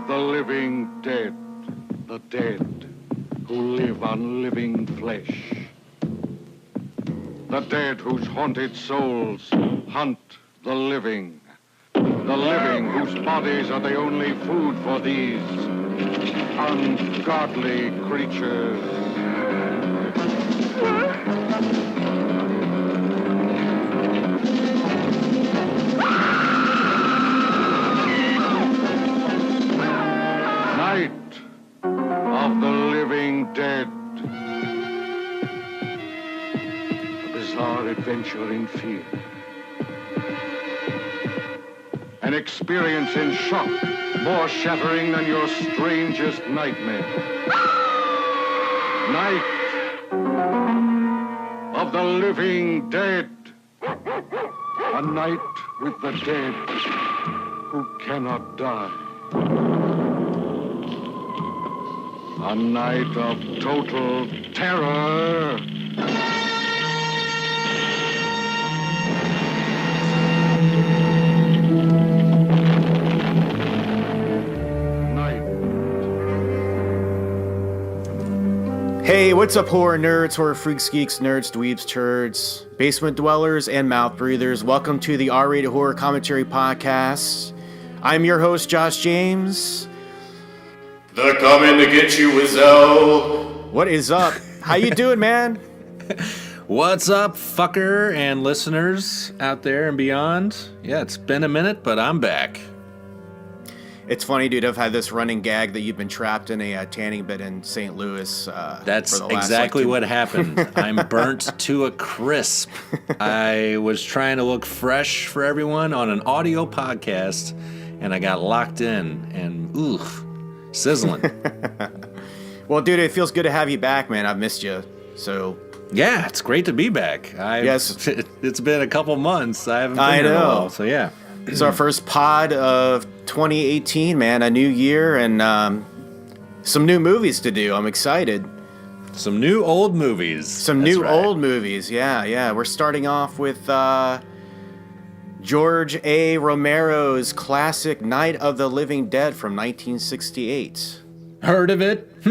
the living dead, the dead who live on living flesh. The dead whose haunted souls hunt the living whose bodies are the only food for these ungodly creatures. Night of the living dead. A bizarre adventure in fear. An experience in shock, more shattering than your strangest nightmare. Night of the living dead. A night with the dead who cannot die. A night of total terror. Hey, what's up, horror nerds, horror freaks, geeks, nerds, dweebs, turds, basement dwellers, and mouth breathers? Welcome to the R-Rated Horror Commentary Podcast. I'm your host, Josh James. They're coming to get you, Wizzel. What is up? How you doing, man? What's up, fucker and listeners out there and beyond? Yeah, it's been a minute, but I'm back. It's funny, dude. I've had this running gag that you've been trapped in a tanning bed in St. Louis. That's for the last, exactly what happened. I'm burnt to a crisp. I was trying to look fresh for everyone on an audio podcast, and I got locked in, and sizzling. Well, dude, it feels good to have you back, man. I've missed you. So yeah, it's great to be back. Yes, it's been a couple months. I haven't been here in a while, so yeah. It's our first pod of 2018, man. A new year and some new movies to do. I'm excited. Some new old movies. Old movies. Yeah. We're starting off with George A. Romero's classic Night of the Living Dead from 1968. Heard of it?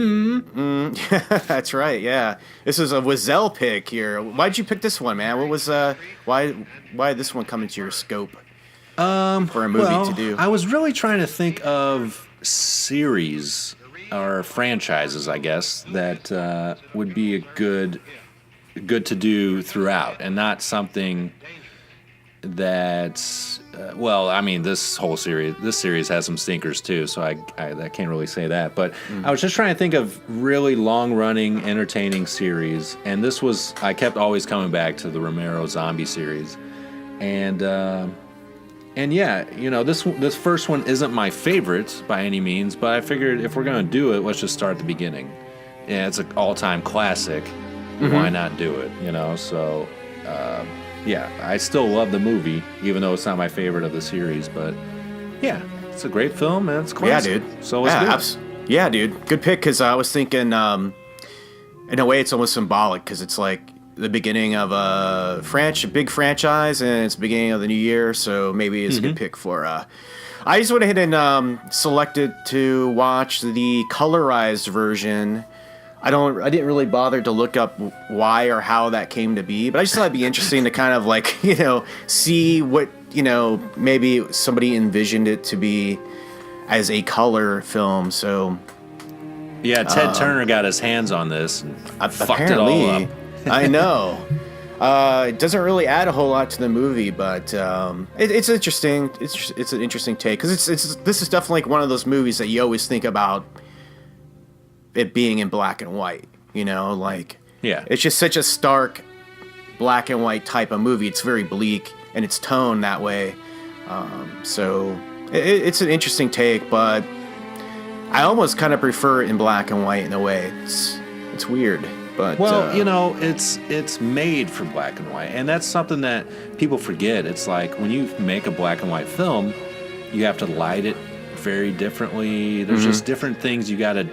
That's right, yeah. This is a Wizzel pick here. Why'd you pick this one, man? What was why did this one come into your scope? For a movie to do. I was really trying to think of series or franchises, I guess, that would be a good to do throughout, and not something that's this series has some stinkers too, so I can't really say that. But I was just trying to think of really long-running, entertaining series, and I kept always coming back to the Romero zombie series, and yeah, this first one isn't my favorite by any means, but I figured if we're going to do it, let's just start at the beginning. Yeah, it's an all-time classic. Why not do it, So, yeah, I still love the movie, even though it's not my favorite of the series. But, yeah, it's a great film, and it's classic. Yeah, dude. So let's do it. Yeah, dude. Good pick, because I was thinking, in a way, it's almost symbolic, because it's like the beginning of a big franchise, and it's the beginning of the new year, so maybe it's a good pick for I just went ahead and selected to watch the colorized version. I didn't really bother to look up why or how that came to be, but I just thought it'd be interesting to kind of like, see what, maybe somebody envisioned it to be as a color film. So yeah, Ted Turner got his hands on this and fucked it all up. I know. It doesn't really add a whole lot to the movie, but it's interesting. It's an interesting take, because this is definitely like one of those movies that you always think about it being in black and white. Yeah, it's just such a stark black and white type of movie. It's very bleak, and it's toned that way. So it's an interesting take, but I almost kind of prefer it in black and white in a way. It's weird. But, it's made for black and white, and that's something that people forget. It's like when you make a black and white film, you have to light it very differently. There's just different things you gotta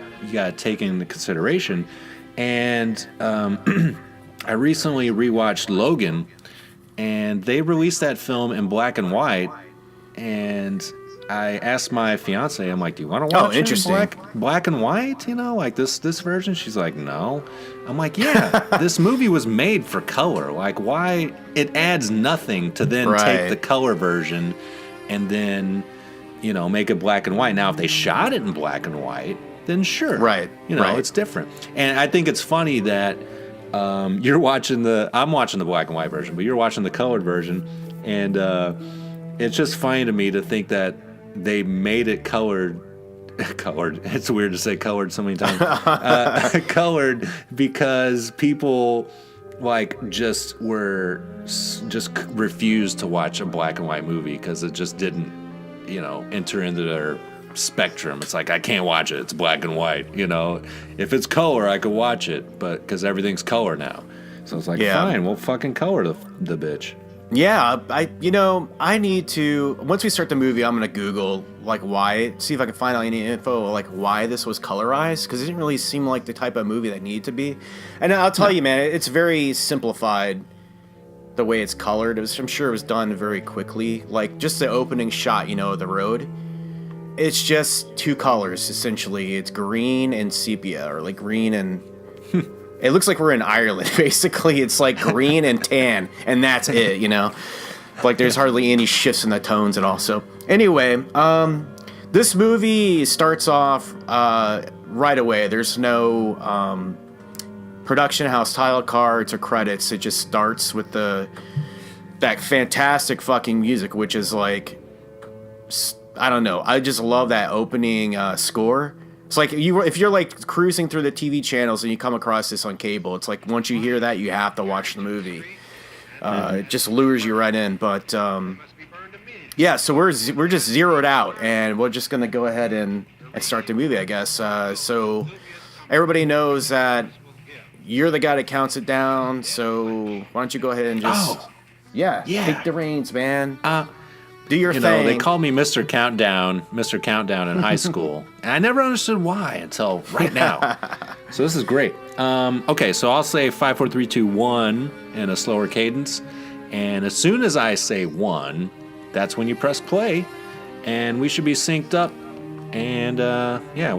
take into consideration. And I recently rewatched Logan, and they released that film in black and white, and I asked my fiance, I'm like, do you want to watch it in black and white? You know, like this version? She's like, no. I'm like, yeah, this movie was made for color. Like, why? It adds nothing to then take the color version and then, you know, make it black and white. Now, if they shot it in black and white, then sure. Right. You know, it's different. And I think it's funny that I'm watching the black and white version, but you're watching the colored version. And it's just funny to me to think that they made it colored. It's weird to say colored so many times. Colored because people just refused to watch a black and white movie because it just didn't, you know, enter into their spectrum. It's like, I can't watch it. It's black and white. You know, if it's color, I could watch it, but because everything's color now. So it's like, fine, we'll fucking color the bitch. Yeah, I need to, once we start the movie, I'm going to Google, see if I can find out any info, why this was colorized, because it didn't really seem like the type of movie that needed to be. And I'll tell you, man, it's very simplified, the way it's colored. I'm sure it was done very quickly. Like, just the opening shot, you know, of the road, it's just two colors, essentially. It's green and sepia, or green and... It looks like we're in Ireland, basically. It's like green and tan, and that's it, you know? There's hardly any shifts in the tones at all. So, anyway, this movie starts off right away. There's no production house title cards or credits. It just starts with that fantastic fucking music, which is I don't know. I just love that opening score. It's like if you're cruising through the TV channels and you come across this on cable, it's like once you hear that, you have to watch the movie. It just lures you right in. But yeah, so we're just zeroed out, and we're just gonna go ahead and start the movie, I guess. So everybody knows that you're the guy that counts it down. So why don't you go ahead and just take the reins, man. Do your thing. Know, they called me Mr. Countdown in high school, and I never understood why until right now. So this is great. Okay, so I'll say 5, 4, 3, 2, 1 in a slower cadence, and as soon as I say 1, that's when you press play, and we should be synced up, and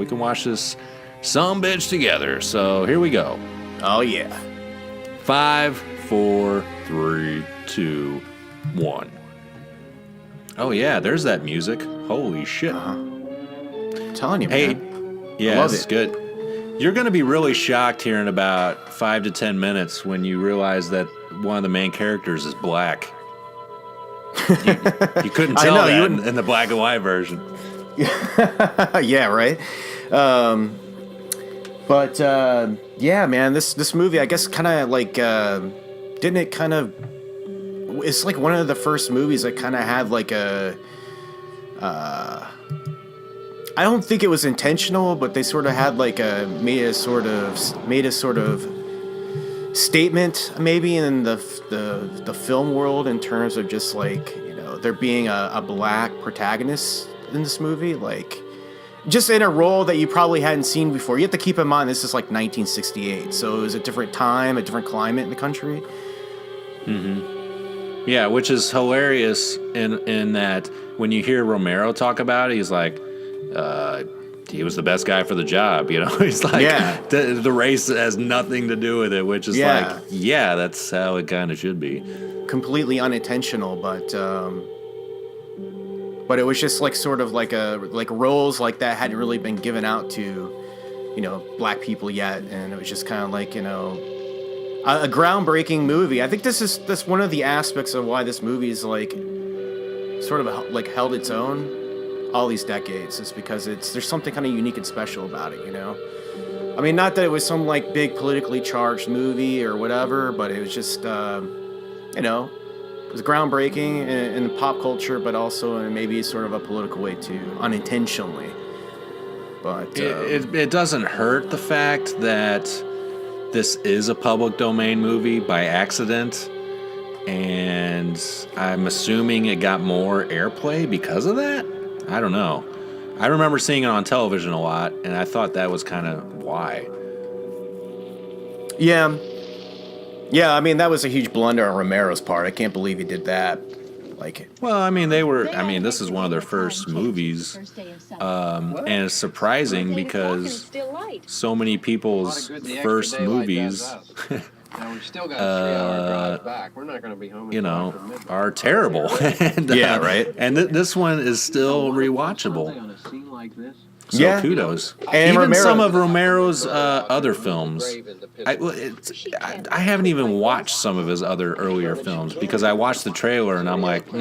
we can watch this sumbitch together. So here we go. Oh yeah. 5, 4, 3, 2, 1. Oh, yeah, there's that music. Holy shit. I'm telling you, man. Hey, yeah, it's good. You're going to be really shocked here in about 5 to 10 minutes when you realize that one of the main characters is black. You couldn't tell that in the black and white version. Yeah, right? Yeah, man, this movie, I guess, kind of didn't it kind of... It's one of the first movies that kind of had I don't think it was intentional, but they sort of had made a sort of statement maybe in the film world in terms of just there being a black protagonist in this movie, just in a role that you probably hadn't seen before. You have to keep in mind this is 1968, so it was a different time, a different climate in the country. Mm-hmm. Yeah, which is hilarious in that when you hear Romero talk about it, he's like, he was the best guy for the job, you know? He's like, the race has nothing to do with it, which is that's how it kind of should be. Completely unintentional, but it was just sort of roles like that hadn't really been given out to, black people yet, and it was just kind of a groundbreaking movie. I think that's one of the aspects of why this movie is sort of held its own all these decades, is because there's something kind of unique and special about it, I mean, not that it was some big politically charged movie or whatever, but it was just it was groundbreaking in pop culture, but also in maybe sort of a political way too, unintentionally. But it doesn't hurt the fact that this is a public domain movie by accident, and I'm assuming it got more airplay because of that. I don't know. I remember seeing it on television a lot, and I thought that was kind of why. Yeah, I mean, that was a huge blunder on Romero's part. I can't believe he did that. like it. Well, I mean, this is one of their first movies, and it's surprising because so many people's first movies, are terrible. And, right. And this one is still rewatchable. So kudos. And even Romero, some of Romero's other films. I haven't even watched some of his other earlier films because I watched the trailer and I'm like,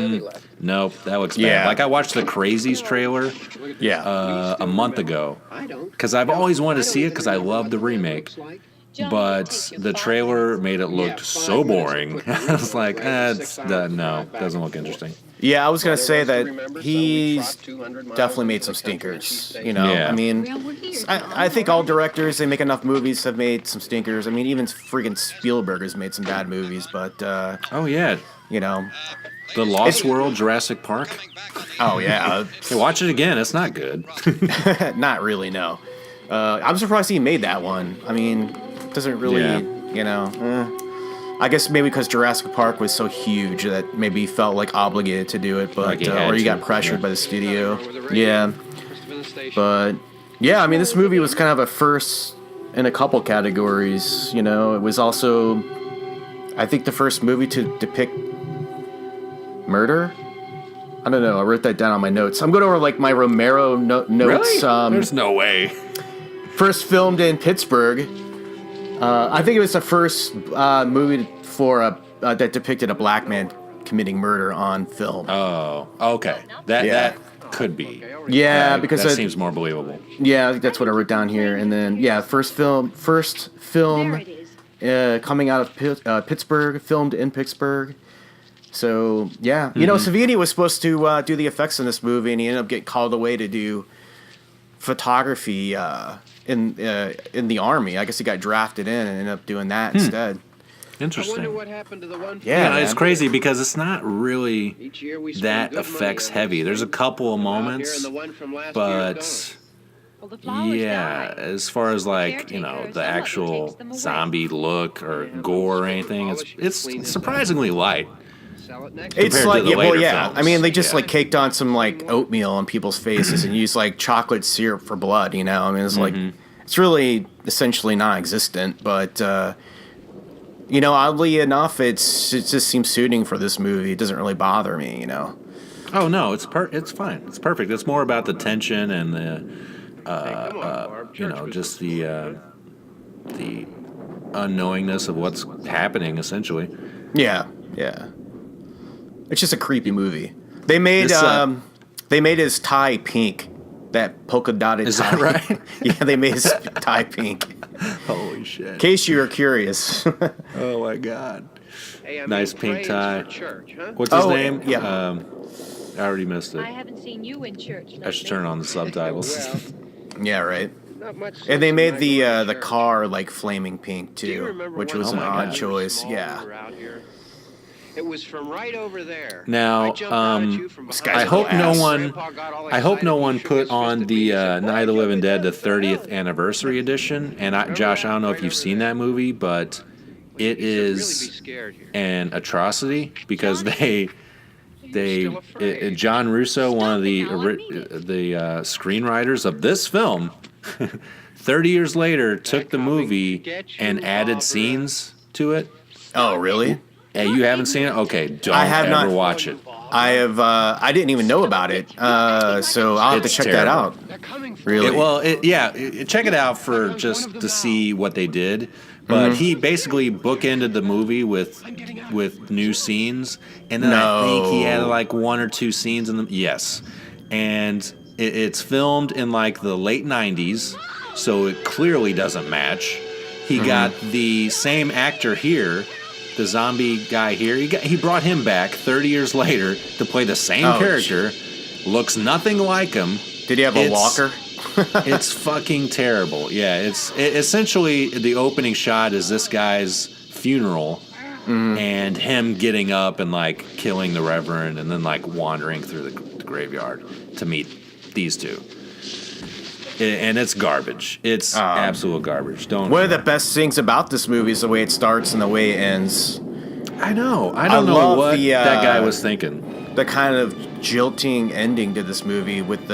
nope, that looks bad. Yeah. Like I watched the Crazies trailer a month ago because I've always wanted to see it because I love the remake. But the trailer made it look so boring. I was like, no, doesn't look interesting. Yeah, I was going to say that he's definitely made some stinkers, you know? Yeah. I mean, I think all directors, they make enough movies, have made some stinkers. I mean, even freaking Spielberg has made some bad movies, but, oh, yeah. you know. The Lost World, Jurassic Park. Oh, yeah. Hey, watch it again. It's not good. Not really, no. I'm surprised he made that one. I mean, it doesn't really, you know. I guess maybe because Jurassic Park was so huge that maybe he felt like obligated to do it, but Like or he got pressured by the studio. Yeah. But yeah, I mean, this movie was kind of a first in a couple categories. You know, it was also, I think, the first movie to depict murder. I don't know. I wrote that down on my notes. I'm going over like my Romero notes. Really? There's no way. First filmed in Pittsburgh. I think it was the first movie that depicted a black man committing murder on film. Oh, okay. That could be. Yeah, because that seems more believable. Yeah, I think that's what I wrote down here. And then first film coming out of Pittsburgh, filmed in Pittsburgh. So yeah, you know, Savini was supposed to do the effects in this movie, and he ended up getting called away to do photography in the Army. I guess he got drafted in and ended up doing that instead. Interesting. I wonder what happened to the one. Yeah, it's crazy because it's not really that effects heavy. There's a couple of moments, but yeah, as far as like, you know, the actual zombie look or gore or anything, it's surprisingly light. It's like, films. I mean, they just like caked on some like oatmeal on people's faces and used like chocolate syrup for blood, you know? I mean, it's like, it's really essentially non-existent, but, you know, oddly enough, it just seems suiting for this movie. It doesn't really bother me, you know? Oh, no, it's fine. It's perfect. It's more about the tension and the, you know, just the unknowingness of what's happening, essentially. Yeah. It's just a creepy movie. They made his tie pink, that polka dotted tie. Is that right? Yeah, they made his tie pink. Holy shit! In case you were curious. Oh my god! Hey, nice pink tie. Church, huh? What's his name? Yeah. I already missed it. I haven't seen you in church. I should turn on the subtitles. Yeah, right. Not much. And they made the church. car like flaming pink Do you too, remember which when was an the odd lights choice. were small Yeah. when we were out here? It was from right over there. Now, I jumped out at you from behind. I hope no one put on the Night of the Living Dead the 30th anniversary edition. And Josh, I don't know if you've seen that movie, but it is an atrocity because John Russo, one of the screenwriters of this film, 30 years later took the movie and added scenes to it. Oh, really? Hey, you haven't seen it? Okay, don't ever watch it. I have. I didn't even know about it. So I'll have to It's check terrible. that out. Really? Check it out for just to see what they did. But he basically bookended the movie with new scenes, and then I think he had like one or two scenes in them. Yes, and it's filmed in like the late '90s, so it clearly doesn't match. He got the same actor here. The zombie guy here, he brought him back 30 years later to play the same character. Looks nothing like him. Did he have a walker? It's fucking terrible. Yeah, essentially the opening shot is this guy's funeral and him getting up and like killing the Reverend and then like wandering through the graveyard to meet these two. And it's garbage. It's absolute garbage. One of the best things about this movie is the way it starts and the way it ends. I know. I don't know what that guy was thinking. the kind of jilting ending to this movie with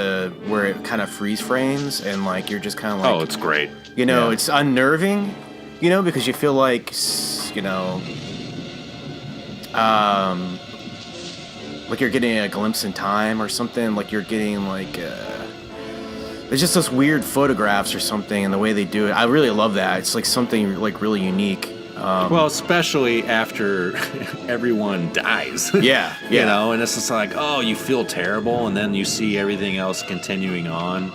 where it kind of freeze frames and like you're just kind of like, oh, it's great. You know, it's unnerving, you know, because you feel like, you know, like you're getting a glimpse in time or something. Like you're getting like, there's just those weird photographs or something, and the way they do it, I really love that. It's like something like really unique. Well, especially after everyone dies. Yeah. You know, and it's just like, oh, you feel terrible, and then you see everything else continuing on,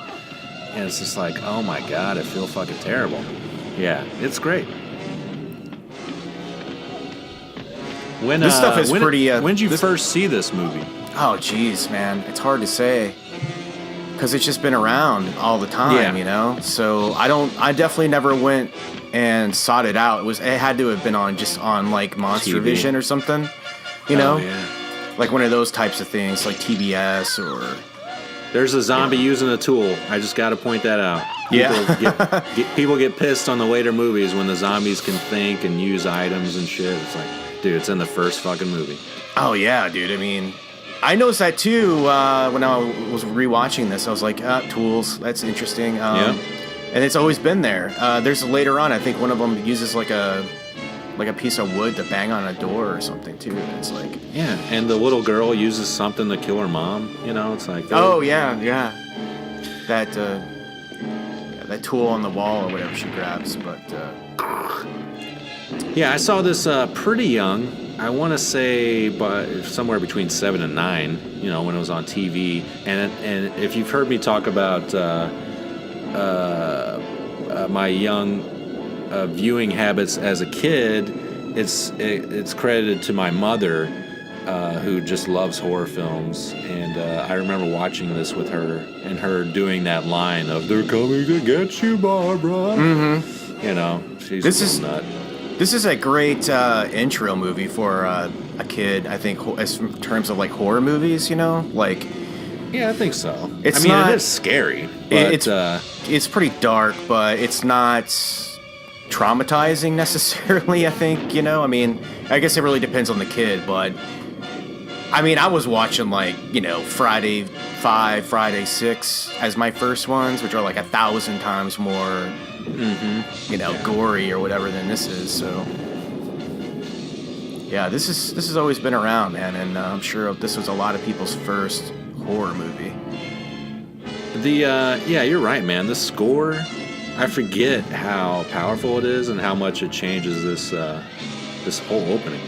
and it's just like, oh my God, I feel fucking terrible. Yeah, it's great. This stuff is pretty. When did you first see this movie? Oh, geez, man, it's hard to say because it's just been around all the time, you know. So I definitely never went and sought it out. It had to have been on like Monster TV. Vision or something, you know, Yeah. like one of those types of things, like TBS or. There's a zombie using a tool. I just got to point that out. People get pissed on the later movies when the zombies can think and use items and shit. It's like, dude, it's in the first fucking movie. Oh yeah, dude. I mean, I noticed that too when I was rewatching this. I was like, tools. That's interesting. And it's always been there. There's later on, I think one of them uses like a piece of wood to bang on a door or something too. It's like, yeah, and the little girl uses something to kill her mom. You know, it's like, oh yeah, that that tool on the wall or whatever she grabs. But yeah, I saw this pretty young. I want to say, but somewhere between 7 and 9. You know, when it was on TV. And if you've heard me talk about my young viewing habits as a kid, it's credited to my mother, who just loves horror films, and I remember watching this with her and her doing that line of "They're coming to get you, Barbara." Mm-hmm. You know, she's a nut. This is a great intro movie for a kid, I think, in terms of like horror movies. You know, like. Yeah, I think so. It is scary. But, it's pretty dark, but it's not traumatizing necessarily, I think, you know? I mean, I guess it really depends on the kid, but I mean, I was watching like, you know, Friday 5, Friday 6 as my first ones, which are like 1,000 times more, you know, gory or whatever than this is, so. Yeah, this has always been around, man, and I'm sure this was a lot of people's first horror movie. Yeah, you're right, man. The score, I forget how powerful it is and how much it changes this whole opening.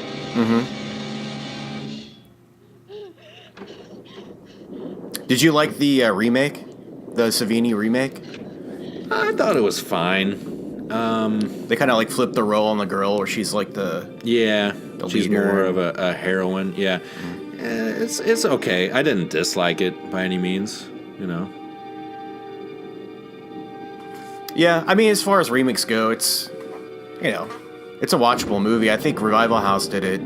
Did you like the remake, the Savini remake? I thought it was fine. They kind of like flip the role on the girl, where she's like the she's leader. more of a heroine. Yeah, it's okay. I didn't dislike it by any means. You know. Yeah, I mean, as far as remakes go, it's, you know, it's a watchable movie. I think Revival House did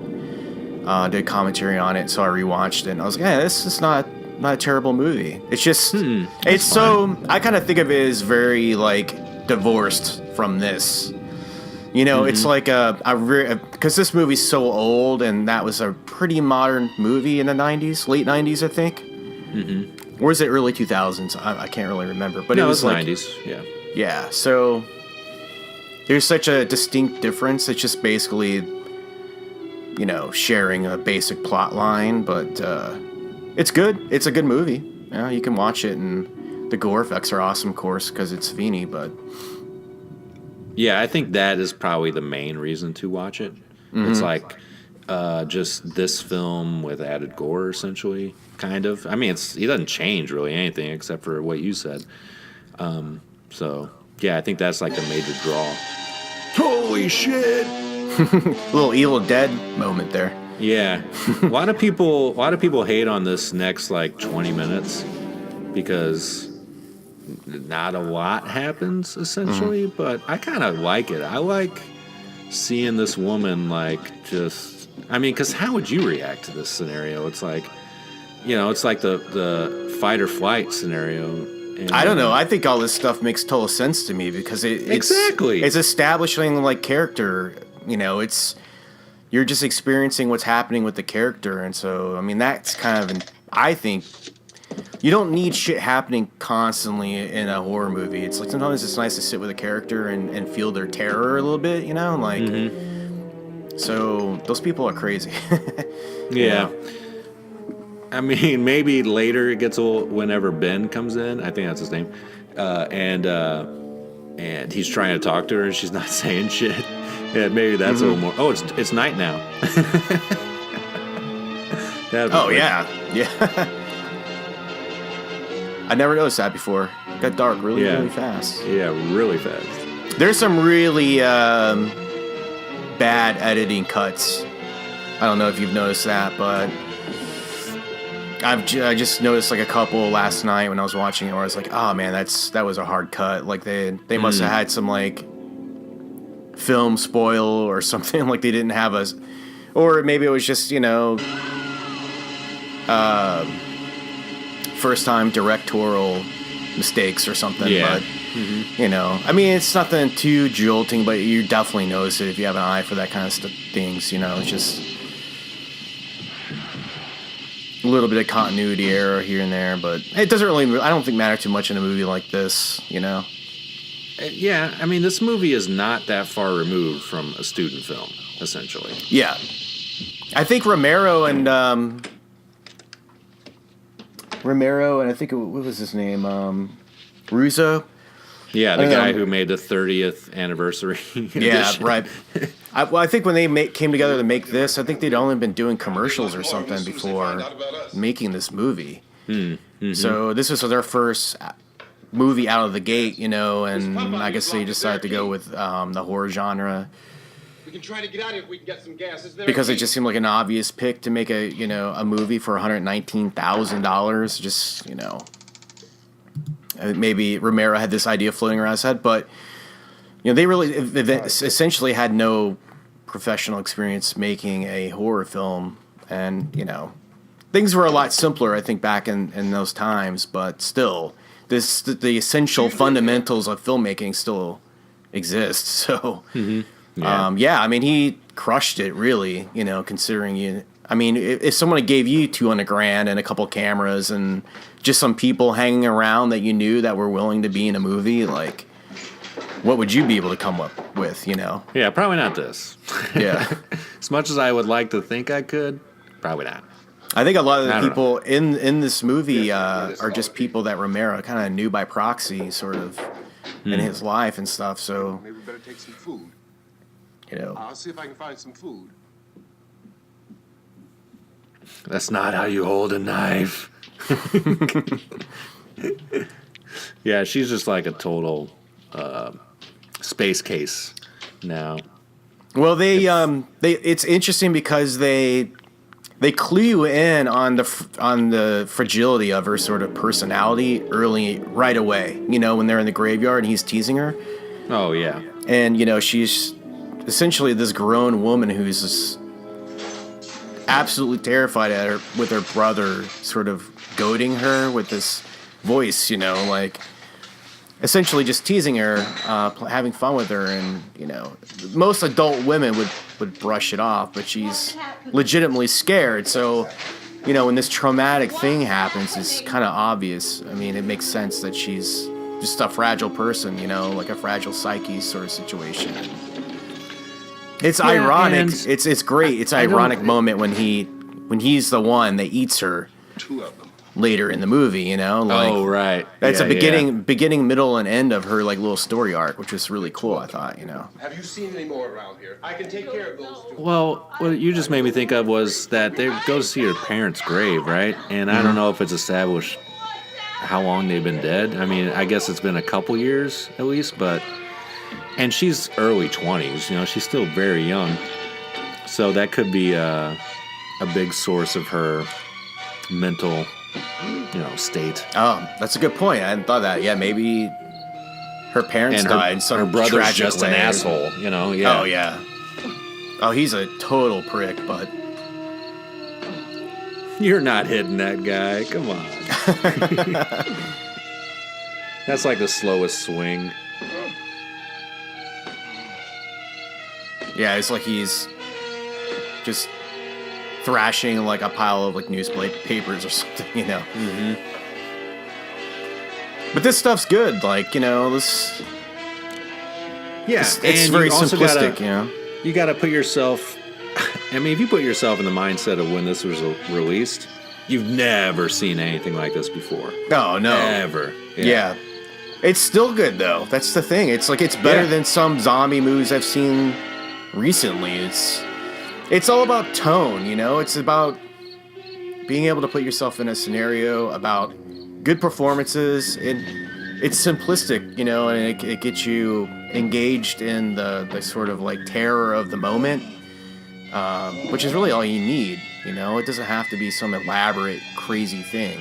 commentary on it, so I rewatched it, and I was like, yeah, this is not a terrible movie. It's just, it's so, I kind of think of it as very, like, divorced from this. You know, it's like because this movie's so old, and that was a pretty modern movie in the 90s, late 90s, I think. Or is it early 2000s? I can't really remember. But it was like 90s, yeah. Yeah, so there's such a distinct difference. It's just basically, you know, sharing a basic plot line, but it's good. It's a good movie. Yeah, you can watch it, and the gore effects are awesome, of course, because it's Savini, but... Yeah, I think that is probably the main reason to watch it. It's like just this film with added gore, essentially, kind of. I mean, it doesn't change really anything except for what you said. So, yeah, I think that's like the major draw. Holy shit! Little Evil Dead moment there. Yeah. A lot of people hate on this next like 20 minutes because not a lot happens essentially, but I kind of like it. I like seeing this woman like just, I mean, because how would you react to this scenario? It's like, you know, it's like the fight or flight scenario. And, I don't know. I think all this stuff makes total sense to me because it's establishing like character. You know, you're just experiencing what's happening with the character. And so, I mean, that's kind of, I think, you don't need shit happening constantly in a horror movie. It's like sometimes it's nice to sit with a character and feel their terror a little bit, you know? Like, so those people are crazy. Yeah. I mean, maybe later it gets old whenever Ben comes in. I think that's his name. And he's trying to talk to her and she's not saying shit. Yeah, maybe that's a little more. Oh, it's night now. Oh, yeah. Yeah. I never noticed that before. It got dark really fast. Yeah, really fast. There's some really bad editing cuts. I don't know if you've noticed that, but I just noticed like a couple last night when I was watching it where I was like, oh man, that was a hard cut. Like they must have had some like film spoil or something. Like they didn't have or maybe it was just, you know, first time directorial mistakes or something. Yeah. But you know, I mean, it's nothing too jolting, but you definitely notice it if you have an eye for that kind of things. You know, it's just a little bit of continuity error here and there, but it doesn't really, I don't think, matter too much in a movie like this, you know? Yeah, I mean, this movie is not that far removed from a student film, essentially. Yeah. I think Romero and I think, what was his name? Russo? Yeah, the guy who made the 30th anniversary edition. Yeah, right. I think when they came together to make this, I think they'd only been doing commercials or something before making this movie. So this was their first movie out of the gate, you know, and I guess they decided to go with the horror genre. We can try to get out of here if we can get some gas. Because it just seemed like an obvious pick to make a movie for $119,000. Just, you know, maybe Romero had this idea floating around his head, but you know, they essentially had no professional experience making a horror film, and you know, things were a lot simpler, I think, back in those times. But still, the essential fundamentals of filmmaking still exist. So, yeah, I mean, he crushed it, really. You know, considering I mean, if someone gave you $200,000 and a couple cameras and just some people hanging around that you knew that were willing to be in a movie, like, what would you be able to come up with, you know? Yeah, probably not this. Yeah. As much as I would like to think I could, probably not. I think a lot of the people in this movie are just people that Romero kind of knew by proxy, sort of, in his life and stuff. So Maybe we better take some food. You know, I'll see if I can find some food. That's not how you hold a knife. Yeah, she's just like a total space case now. Well, it's interesting because they clue you in on the fragility of her sort of personality right away. You know, when they're in the graveyard and he's teasing her. Oh yeah. And you know, she's essentially this grown woman who's just absolutely terrified at her with her brother sort of goading her with this voice. You know, like essentially just teasing her, having fun with her, and you know, most adult women would brush it off, but she's legitimately scared. So, you know, when this traumatic thing happens, it's kind of obvious. I mean, it makes sense that she's just a fragile person, you know, like a fragile psyche sort of situation. It's ironic. It's great. It's an ironic moment when he's the one that eats her. Two of them. Later in the movie, you know, like, oh right, that's a beginning, middle, and end of her like little story arc, which was really cool. I thought, you know. Have you seen any more around here? I can take care of those two. Well, what you just made me think of was that they go to see her parents' grave, right? And I don't know if it's established how long they've been dead. I mean, I guess it's been a couple years at least, and she's early 20s. You know, she's still very young, so that could be a big source of her mental, you know, state. Oh, that's a good point. I hadn't thought that. Yeah, maybe her parents died. Her brother's just an asshole, you know. Yeah. Oh yeah. Oh, he's a total prick, but you're not hitting that guy. Come on. That's like the slowest swing. Yeah, it's like he's just thrashing like a pile of like newspapers or something, you know. Mm-hmm. But this stuff's good, like, you know, this. Yeah, It's very simplistic, you know. You got to put yourself. I mean, if you put yourself in the mindset of when this was released, you've never seen anything like this before. Oh no, ever. Yeah. It's still good though. That's the thing. It's like it's better than some zombie movies I've seen recently. It's all about tone, you know. It's about being able to put yourself in a scenario, about good performances. It's simplistic, you know, and it gets you engaged in the sort of like terror of the moment, which is really all you need, you know. It doesn't have to be some elaborate, crazy thing.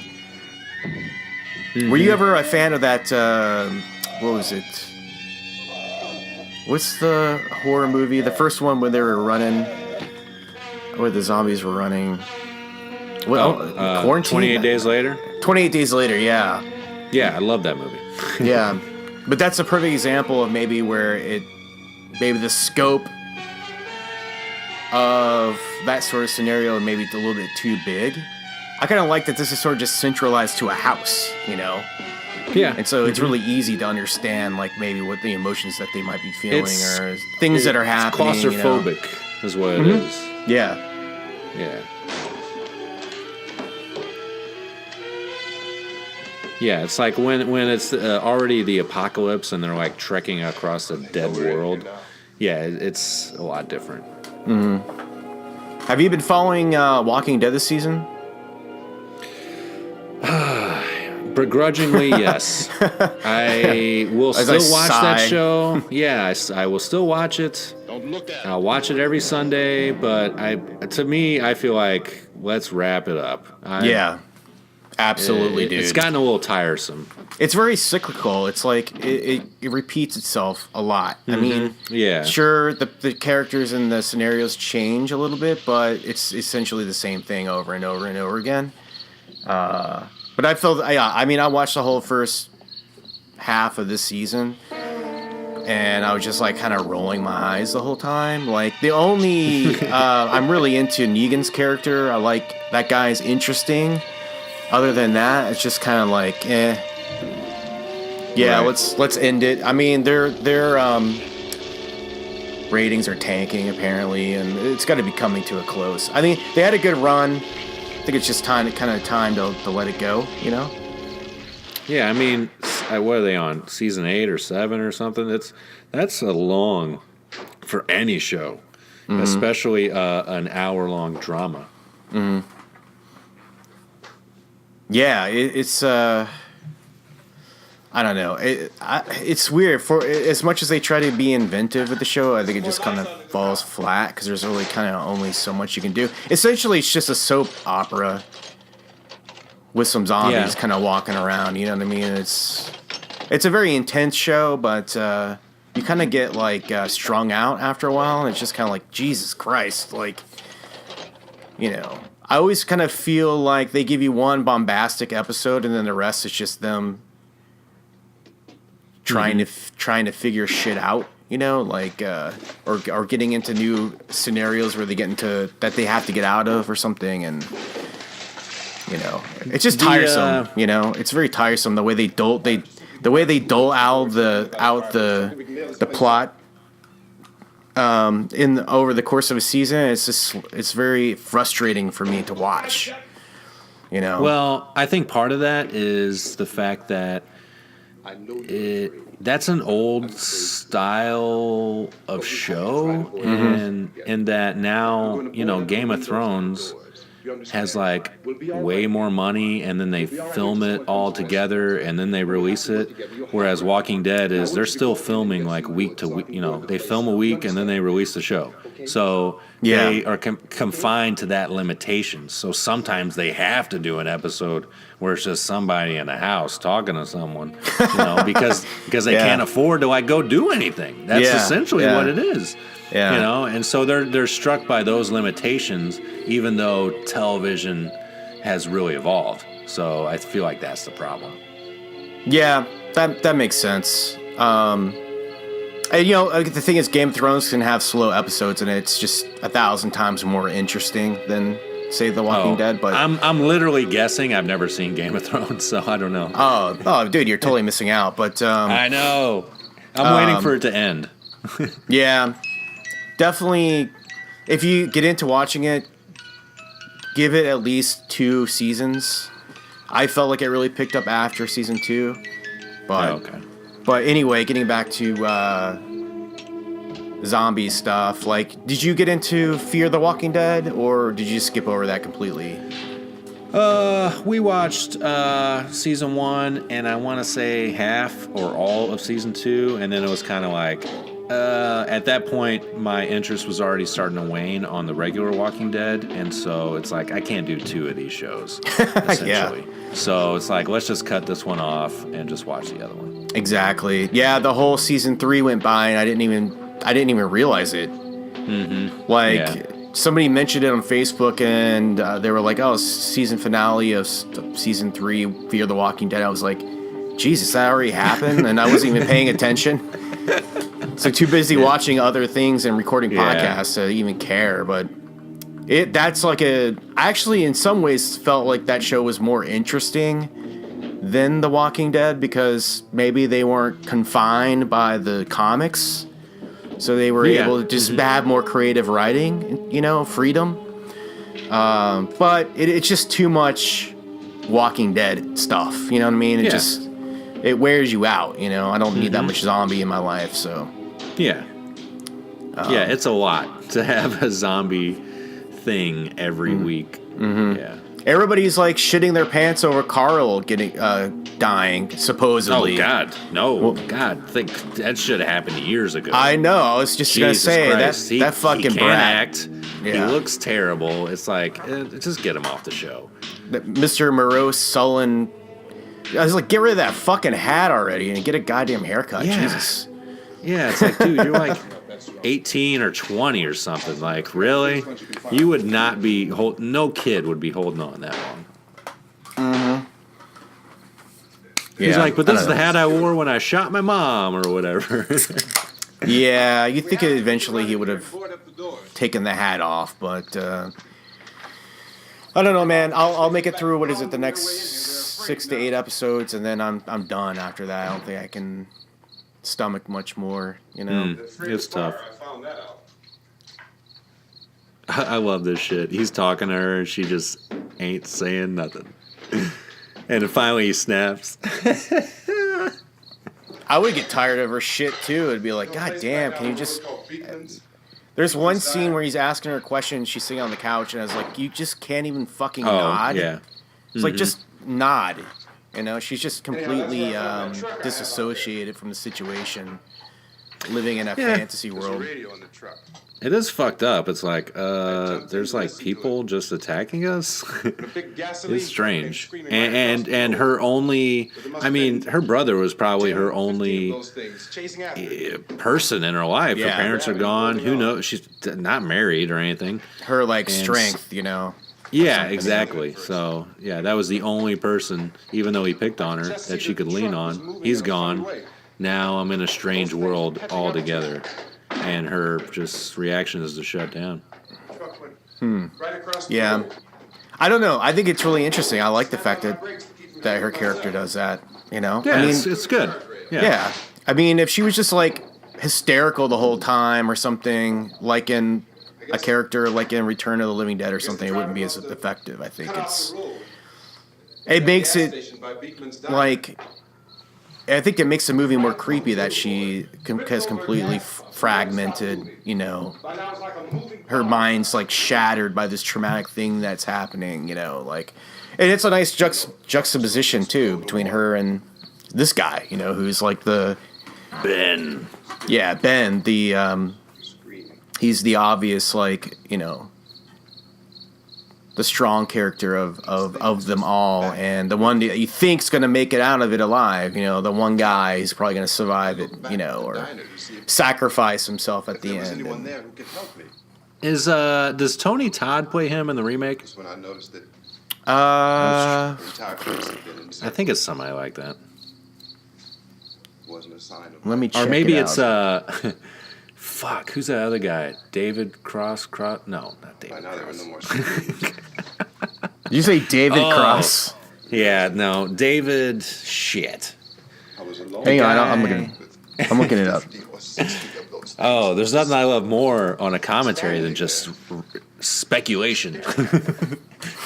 Mm-hmm. Were you ever a fan of that, what was it? What's the horror movie? The first one where they were running, where the zombies were running. Quarantine? 28 Days Later? 28 Days Later, yeah. Yeah, I love that movie. Yeah. But that's a perfect example of maybe where maybe the scope of that sort of scenario maybe a little bit too big. I kind of like that this is sort of just centralized to a house, you know? Yeah. And so it's really easy to understand, like, maybe what the emotions that they might be feeling or things that are happening. It's claustrophobic, you know? Is what it is. Yeah. Yeah. Yeah, it's like when it's already the apocalypse and they're like trekking across a dead world. Yeah, it's a lot different. Mm-hmm. Have you been following Walking Dead this season? Begrudgingly, yes. I will still watch that show. Yeah, I will still watch it. I'll watch it every Sunday, but to me, I feel like let's wrap it up. Yeah. Absolutely, dude. It's gotten a little tiresome. It's very cyclical. It's like it repeats itself a lot. Mm-hmm. I mean, yeah, sure, the characters and the scenarios change a little bit, but it's essentially the same thing over and over and over again. But I felt, I mean, I watched the whole first half of this season, and I was just like kind of rolling my eyes the whole time. Like the only, I'm really into Negan's character. I like that guy's interesting. Other than that, it's just kind of like, Yeah, right. Let's end it. I mean, their ratings are tanking apparently, and it's got to be coming to a close. I mean, they had a good run. I think it's just time to let it go, you know? Yeah, I mean, what are they on? Season 8 or 7 or something? That's a long for any show, especially an hour-long drama. Mm-hmm. Yeah, it's I don't know. It's weird. For as much as they try to be inventive with the show, I think it just kind of falls flat because there's really kind of only so much you can do. Essentially, it's just a soap opera with some zombies kind of walking around. You know what I mean? It's a very intense show, but you kind of get like strung out after a while, and it's just kind of like Jesus Christ, like, you know. I always kind of feel like they give you one bombastic episode, and then the rest is just them trying to figure shit out, you know, like or getting into new scenarios where they get into that they have to get out of or something, and you know, it's just tiresome. You know, it's very tiresome the way they dole out the plot. Over the course of a season, it's very frustrating for me to watch. You know. Well, I think part of that is the fact that that's an old style of show, and that now, you know, Game of Thrones has like way more money, and then they film it all together and then they release it, whereas Walking Dead is they're still filming like week to week. You know, they film a week and then they release the show, so they are confined to that limitation. So sometimes they have to do an episode where it's just somebody in a house talking to someone, you know, because they can't afford to like go do anything. That's essentially what it is. Yeah. You know, and so they're struck by those limitations, even though television has really evolved. So I feel like that's the problem. Yeah, that makes sense. And, the thing is, Game of Thrones can have slow episodes, and it's just 1,000 times more interesting than, say, The Walking Dead. But I'm literally guessing. I've never seen Game of Thrones, so I don't know. Oh, dude, you're totally missing out. But I know. I'm waiting for it to end. Yeah, definitely. If you get into watching it, give it at least 2 seasons. I felt like it really picked up after season 2. But anyway, getting back to zombie stuff, like, did you get into Fear the Walking Dead, or did you skip over that completely? We watched season 1, and I want to say half or all of season 2, and then it was kind of like, at that point, my interest was already starting to wane on the regular Walking Dead, and so it's like, I can't do 2 of these shows, essentially. Yeah. So it's like, let's just cut this one off and just watch the other one. Exactly. Yeah, the whole season 3 went by, and I didn't even realize it. Mm-hmm. Like, somebody mentioned it on Facebook, and they were like, "Oh, season finale of season 3, Fear the Walking Dead." I was like, "Jesus, that already happened," and I wasn't even paying attention. So too busy watching other things and recording podcasts to even care. But that's like I actually, in some ways, felt like that show was more interesting than The Walking Dead, because maybe they weren't confined by the comics, so they were able to just have more creative writing, freedom. But it's just too much Walking Dead stuff, you know what I mean? It wears you out, I don't need that much zombie in my life, so. Yeah. It's a lot to have a zombie thing every week. Mm-hmm. Yeah. Everybody's like shitting their pants over Carl dying, supposedly. Oh God, no! Well, God, think that should have happened years ago. I know. I was just gonna say that fucking he can't brat. Act. Yeah. He looks terrible. It's like just get him off the show. Mr. Morose sullen. I was like, get rid of that fucking hat already and get a goddamn haircut. Yeah. Jesus. Yeah, it's like, dude, you're like 18 or 20 or something. Like, really? You would not be no kid would be holding on that long. Mm-hmm. He's like, but this is the hat I wore when I shot my mom or whatever. Yeah, you'd think eventually he would have taken the hat off, but I don't know, man. I'll make it through. What is it? The next 6 to 8 episodes, and then I'm done after that. I don't think I can stomach much more. It's tough. I love this shit. He's talking to her, and she just ain't saying nothing. And then finally he snaps. I would get tired of her shit too. It'd be like, God damn, can you just... There's one scene where he's asking her a question, and she's sitting on the couch, and I was like, you just can't even fucking nod? Yeah. It's like, just nod. She's just completely disassociated from the situation, living in a fantasy world. It is fucked up. It's like, there's like people just attacking us. It's strange. And her only, her brother was probably her only person in her life. Her parents are gone. Who knows? She's not married or anything. Her strength, Yeah, exactly. So, that was the only person, even though he picked on her, that she could lean on. He's gone. Now I'm in a strange world altogether. And her just reaction is to shut down. Yeah. I don't know. I think it's really interesting. I like the fact that her character does that, Yeah, it's good. Yeah. If she was just hysterical the whole time or something, like in a character like in Return of the Living Dead or something, it wouldn't be as effective. I think it makes it I think it makes the movie more creepy that she has completely fragmented, her mind's shattered by this traumatic thing that's happening, and it's a nice juxtaposition too between her and this guy, who's the Ben. Yeah, Ben, he's the obvious the strong character of them all, and the one that you think's going to make it out of it alive. The one guy who's probably going to survive it, or sacrifice himself at the end. Does Tony Todd play him in the remake? I think it's somebody like that. Wasn't a sign of Let me check Or maybe it it's out. fuck, who's that other guy? David Cross? No, not By David now there were Cross. no more secrets. Did you say David Oh. Cross? Yeah, no, David. Shit. I was alone. Hang on, I'm guy. looking it up. 50 or 60 of those Oh, there's nothing I love more on a commentary than just speculation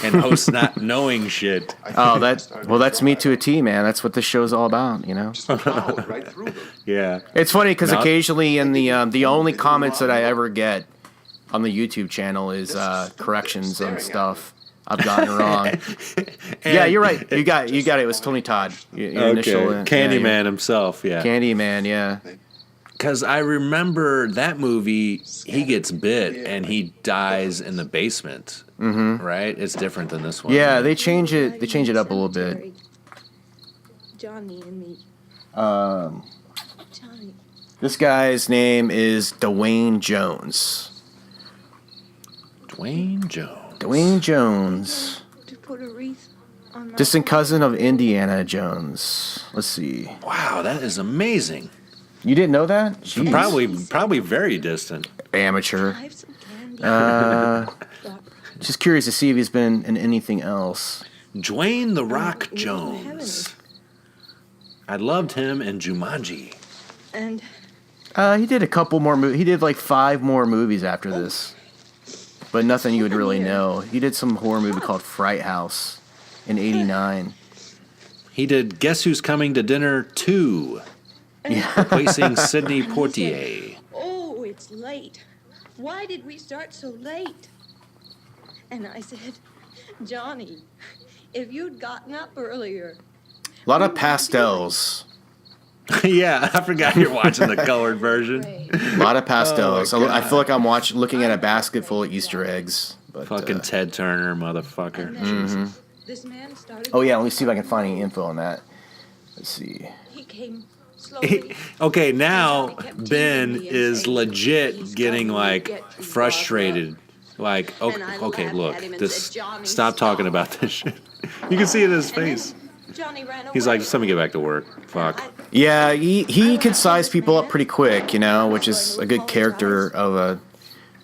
and hosts not knowing shit. Oh, that's me to a T, man. That's what this show's all about, you know. Just plowed right through them. Yeah. It's funny because No. occasionally in the only comments that I ever get on the YouTube channel is corrections on stuff I've gotten wrong. Yeah, you're right. You got it. It was Tony Todd. Your initial, Candyman himself, yeah. Candyman, yeah. Because I remember that movie, he gets bit and he dies in the basement, right? It's different than this one. Yeah, right? they change it. They change it up a little bit. Johnny and me. Johnny. This guy's name is Dwayne Jones. Dwayne Jones. Dwayne Jones, To put a wreath on my distant cousin of Indiana Jones. Let's see. Wow, that is amazing. You didn't know that? Jeez. Probably very distant. Amateur. I have some candy. Just curious to see if he's been in anything else. Dwayne the Rock Oh, Jones. heavens. I loved him in Jumanji. And He did a couple more movies. He did like 5 more movies after this. But nothing you would really know. He did some horror movie called Fright House in '89. He did Guess Who's Coming to Dinner 2, replacing Sidney Poitier. oh, it's late. Why did we start so late? And I said, Johnny, if you'd gotten up earlier. A lot of pastels. Yeah, I forgot you're watching the colored version. A lot of pastels. Oh, my I feel like I'm looking at a basket full of Easter eggs. But, Fucking Ted Turner, motherfucker. And then this man started. oh yeah, let me see if I can find any info on that. Let's see. He came slowly. Okay, now Ben is legit getting like frustrated. Like, okay, look, this. Stop talking about this shit. You can see it in his face. Johnny ran away. He's like, just let me get back to work. Fuck. Yeah, he could size people up pretty quick, you know, which is a good character of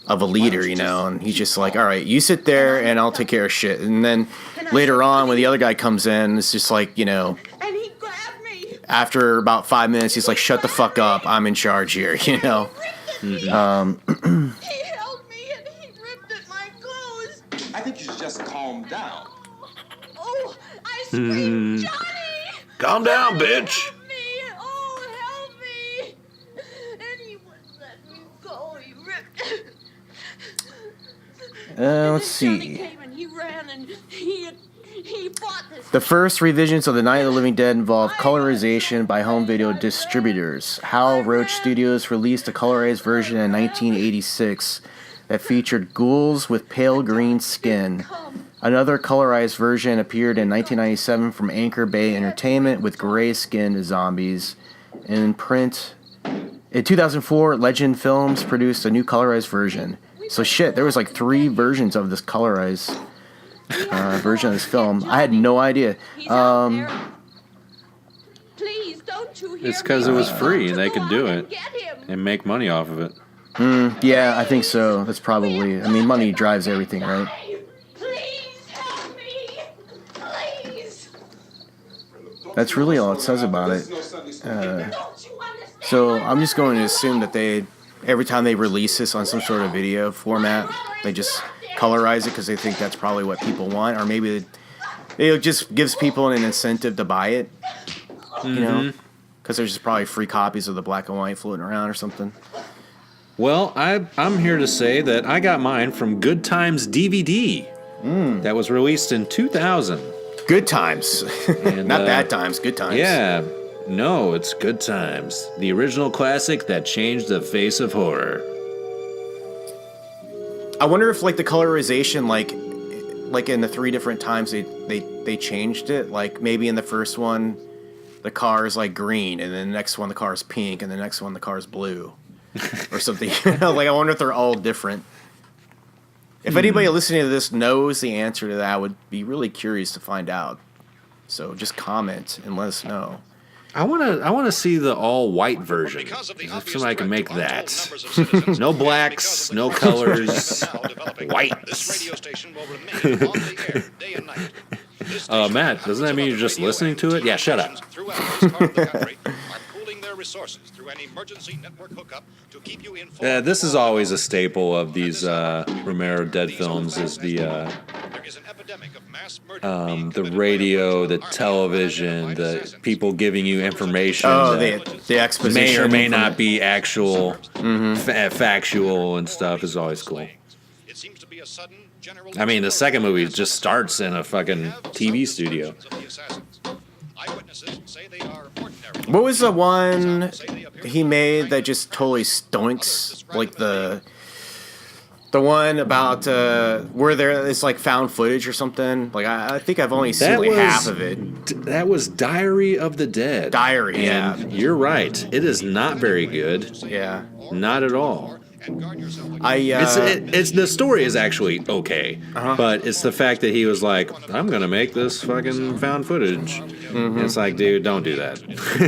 a leader, you know. And he's just like, all right, you sit there and I'll take care of shit. And then later on, when the other guy comes in, it's just like, you know, And he grabbed me. after about 5 minutes, he's like, shut the fuck up, I'm in charge here, you know. He held me and he ripped at my clothes. I think you should just calm down. Oh, I screamed, Johnny! Calm down, bitch. Help me! Oh, help me! And he wouldn't let me go. He ripped. Let's Johnny see. came and he ran and he fought this. The first revisions of The Night of the Living Dead involved colorization by home video distributors. Hal Roach Studios released a colorized version in 1986 that featured ghouls with pale green skin. Another colorized version appeared in 1997 from Anchor Bay Entertainment with gray-skinned zombies. In print, in 2004, Legend Films produced a new colorized version. So shit, there was like 3 versions of this colorized version of this film. I had no idea. He's out there. Please, don't you hear It's because it me? was free Don't and they you could go do out it and get him. and make money off of it. Yeah, I think so. That's probably. I mean, money drives everything, right? Please help me. Please. That's really all it says about it. Don't you understand? So I'm just going to assume that every time they release this on some sort of video format, they just colorize it because they think that's probably what people want, or maybe it just gives people an incentive to buy it. You know, because there's just probably free copies of the black and white floating around or something. Well, I'm here to say that I got mine from Good Times DVD. That was released in 2000. Good times, And, not bad times. Good times. Yeah, no, it's Good Times. The original classic that changed the face of horror. I wonder if like the colorization, like in the 3 different times they changed it. Like maybe in the first one, the car is like green, and then the next one the car is pink, and the next one the car is blue, or something. You know, like I wonder if they're all different. If anybody listening to this knows the answer to that, I would be really curious to find out. So just comment and let us know. I wanna see the all white version. If somebody can make that. No blacks, no colors, whites. Matt, doesn't that mean you're just listening to it? Yeah, shut up. This is always a staple of these Romero Dead films is the radio, the television, the people giving you information. Oh, the exposition may or may not be actual, factual and stuff is always cool. I mean, the second movie just starts in a fucking TV studio. What was the one he made that just totally stonks? Like the one about where there it's like found footage or something. Like I think I've only seen like half of it. That was Diary of the Dead. Diary, and yeah. You're right. It is not very good. Yeah. Not at all. It's the story is actually okay, but it's the fact that he was like, I'm gonna make this fucking found footage. And it's like, dude, don't do that.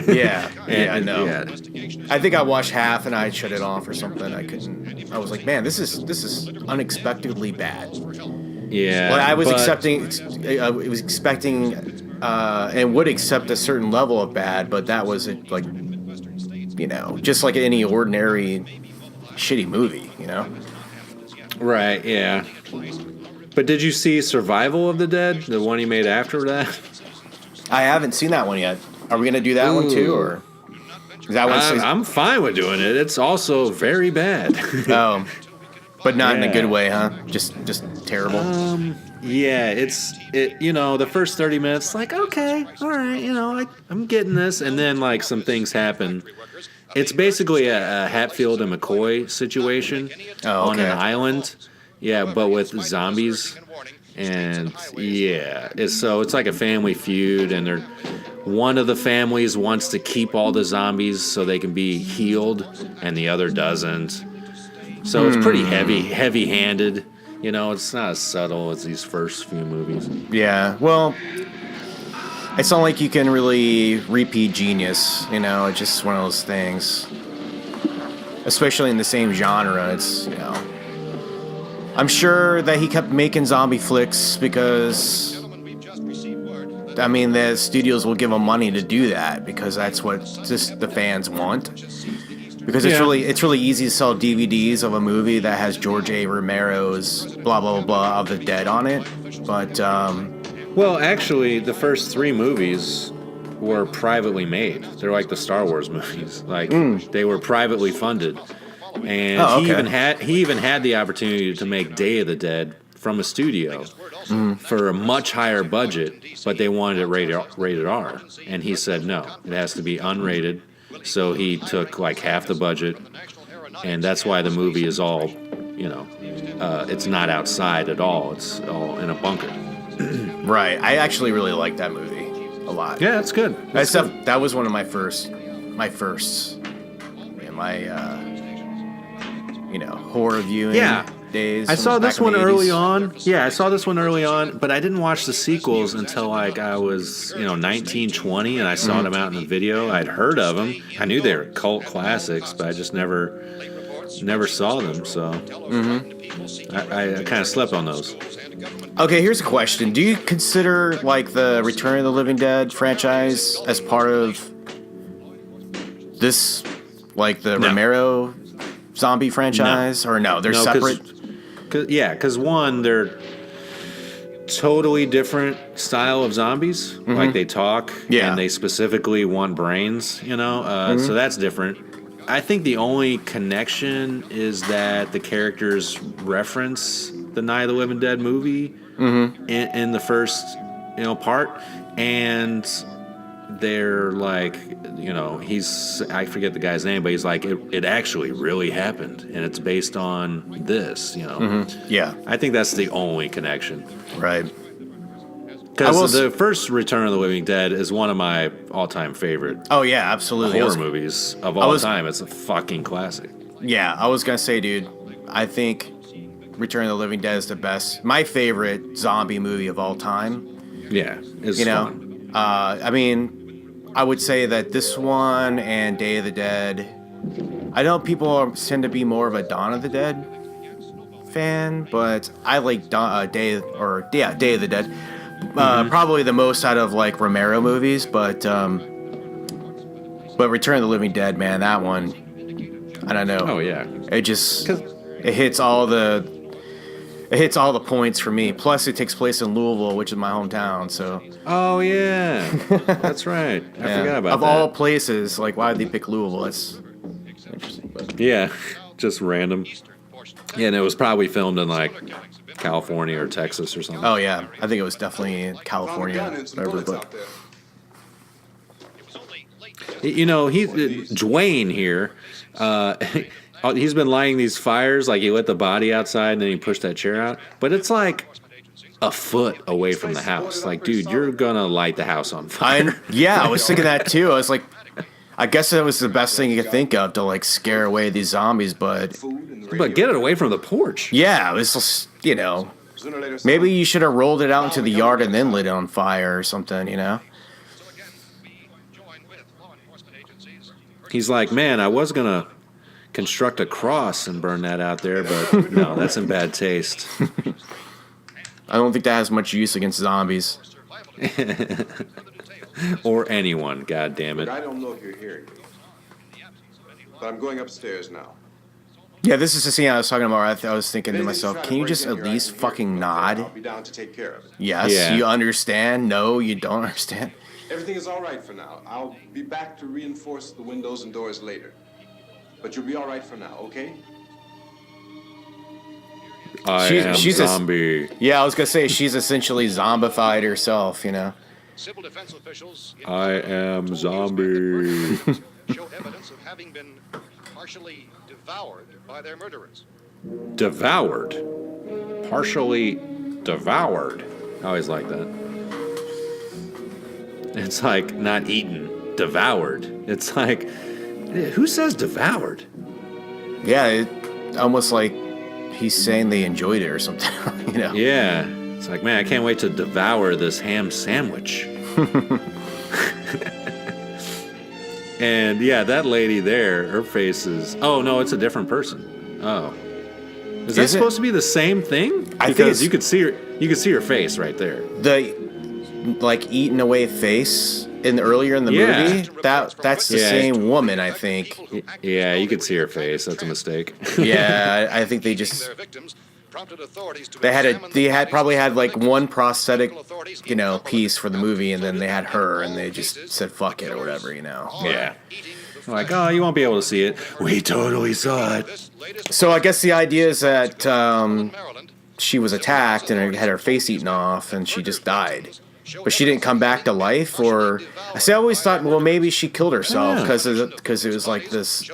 Yeah, I know. Yeah. I think I watched half and I shut it off or something. I couldn't. I was like, man, this is unexpectedly bad. Yeah, well, I was expecting and would accept a certain level of bad, but that was like, just like any ordinary shitty movie, Right, yeah. But did you see Survival of the Dead, the one he made after that? I haven't seen that one yet. Are we gonna do that one too, or is that one? I'm fine with doing it. It's also very bad. Oh, but not in a good way, huh? Just terrible. Yeah, the first 30 minutes, like, okay, all right, I'm getting this, and then like some things happen. It's basically a Hatfield and McCoy situation on an island. Yeah, but with zombies. And yeah, it's like a family feud, and one of the families wants to keep all the zombies so they can be healed, and the other doesn't. So it's pretty heavy-handed. It's not as subtle as these first few movies. Yeah, well, it's not like you can really repeat genius. It's just one of those things. Especially in the same genre, it's I'm sure that he kept making zombie flicks because, the studios will give him money to do that because that's what just the fans want. Because it's really easy to sell DVDs of a movie that has George A. Romero's blah blah blah of the Dead on it. But well, actually, the first 3 movies were privately made. They're like the Star Wars movies. Like they were privately funded. And he even had the opportunity to make Day of the Dead from a studio for a much higher budget, but they wanted it rated R. And he said, no, it has to be unrated. So he took like half the budget, and that's why the movie is all, it's not outside at all. It's all in a bunker. Right. I actually really like that movie a lot. Yeah, it's good. That was one of my firsts. Horror viewing days. I saw this one early on. Yeah, I saw this one early on, but I didn't watch the sequels until like I was, 19, 20, and I saw them out in the video. I'd heard of them. I knew they were cult classics, but I just never saw them. So I kind of slept on those. Okay, here's a question. Do you consider like the Return of the Living Dead franchise as part of this, like the Romero zombie franchise, or no? They're separate. Because one, they're totally different style of zombies. Like they talk, and they specifically want brains. So that's different. I think the only connection is that the characters reference the Night of the Living Dead movie in the first part, and they're like, I forget the guy's name, but he's like, it actually really happened, and it's based on this, Yeah. I think that's the only connection. Right. Because the first Return of the Living Dead is one of my all-time favorite absolutely. horror movies of all time. It's a fucking classic. Yeah, I was going to say, dude, I think Return of the Living Dead is the best. My favorite zombie movie of all time. Yeah, it's fun. I would say that this one and Day of the Dead. I know tend to be more of a Dawn of the Dead fan, but I like Day of the Dead. Probably the most out of like Romero movies, but Return of the Living Dead, man, that one, I don't know. Oh yeah, it hits all the points for me. Plus, it takes place in Louisville, which is my hometown. So. Oh yeah, that's right. I forgot about that. Of all places, like why did they pick Louisville? That's interesting. But. Yeah, just random. Yeah, and it was probably filmed in like California or Texas or something. Oh yeah, I think it was definitely in California. Whatever, but. You know, Dwayne here. He's been lighting these fires, like he lit the body outside and then he pushed that chair out. But it's like a foot away from the house. Like, dude, you're gonna light the house on fire. I was thinking that too. I was like, I guess that was the best thing you could think of to like scare away these zombies, but get it away from the porch. Yeah, it was just, maybe you should have rolled it out into the yard and then lit it on fire or something, He's like, man, I was gonna construct a cross and burn that out there, but no, that's in bad taste. I don't think that has much use against zombies. Or anyone, god damn it. I don't know if you're hearing me, but I'm going upstairs now. Yeah, this is the scene I was talking about. I was thinking to myself, can you just at least fucking nod? I'll be down to take care of it. Yes, yeah. You understand? No, you don't understand. Everything is all right for now. I'll be back to reinforce the windows and doors later. But you'll be all right for now, okay? She's a zombie. Yeah, I was gonna say she's essentially zombified herself, Civil defense officials I am zombie. show evidence of having been partially devoured by their murderers. Devoured? Partially devoured. I always like that. It's like not eaten, devoured. It's like, who says devoured? Yeah, almost like he's saying they enjoyed it or something, Yeah. It's like, man, I can't wait to devour this ham sandwich. And yeah, that lady there, her face is... Oh, no, it's a different person. Oh. Is that supposed to be the same thing? Because you could see her face right there. The like eaten away face earlier in the movie, that's the same woman, I think. Yeah, you could see her face. That's a mistake. Yeah, I think they just probably had like one prosthetic, piece for the movie, and then they had her, and they just said fuck it or whatever, Yeah. Like, oh, you won't be able to see it. We totally saw it. So I guess the idea is that she was attacked and had her face eaten off, and she just died. But she didn't come back to life, or... I always thought, well, maybe she killed herself because it was like this,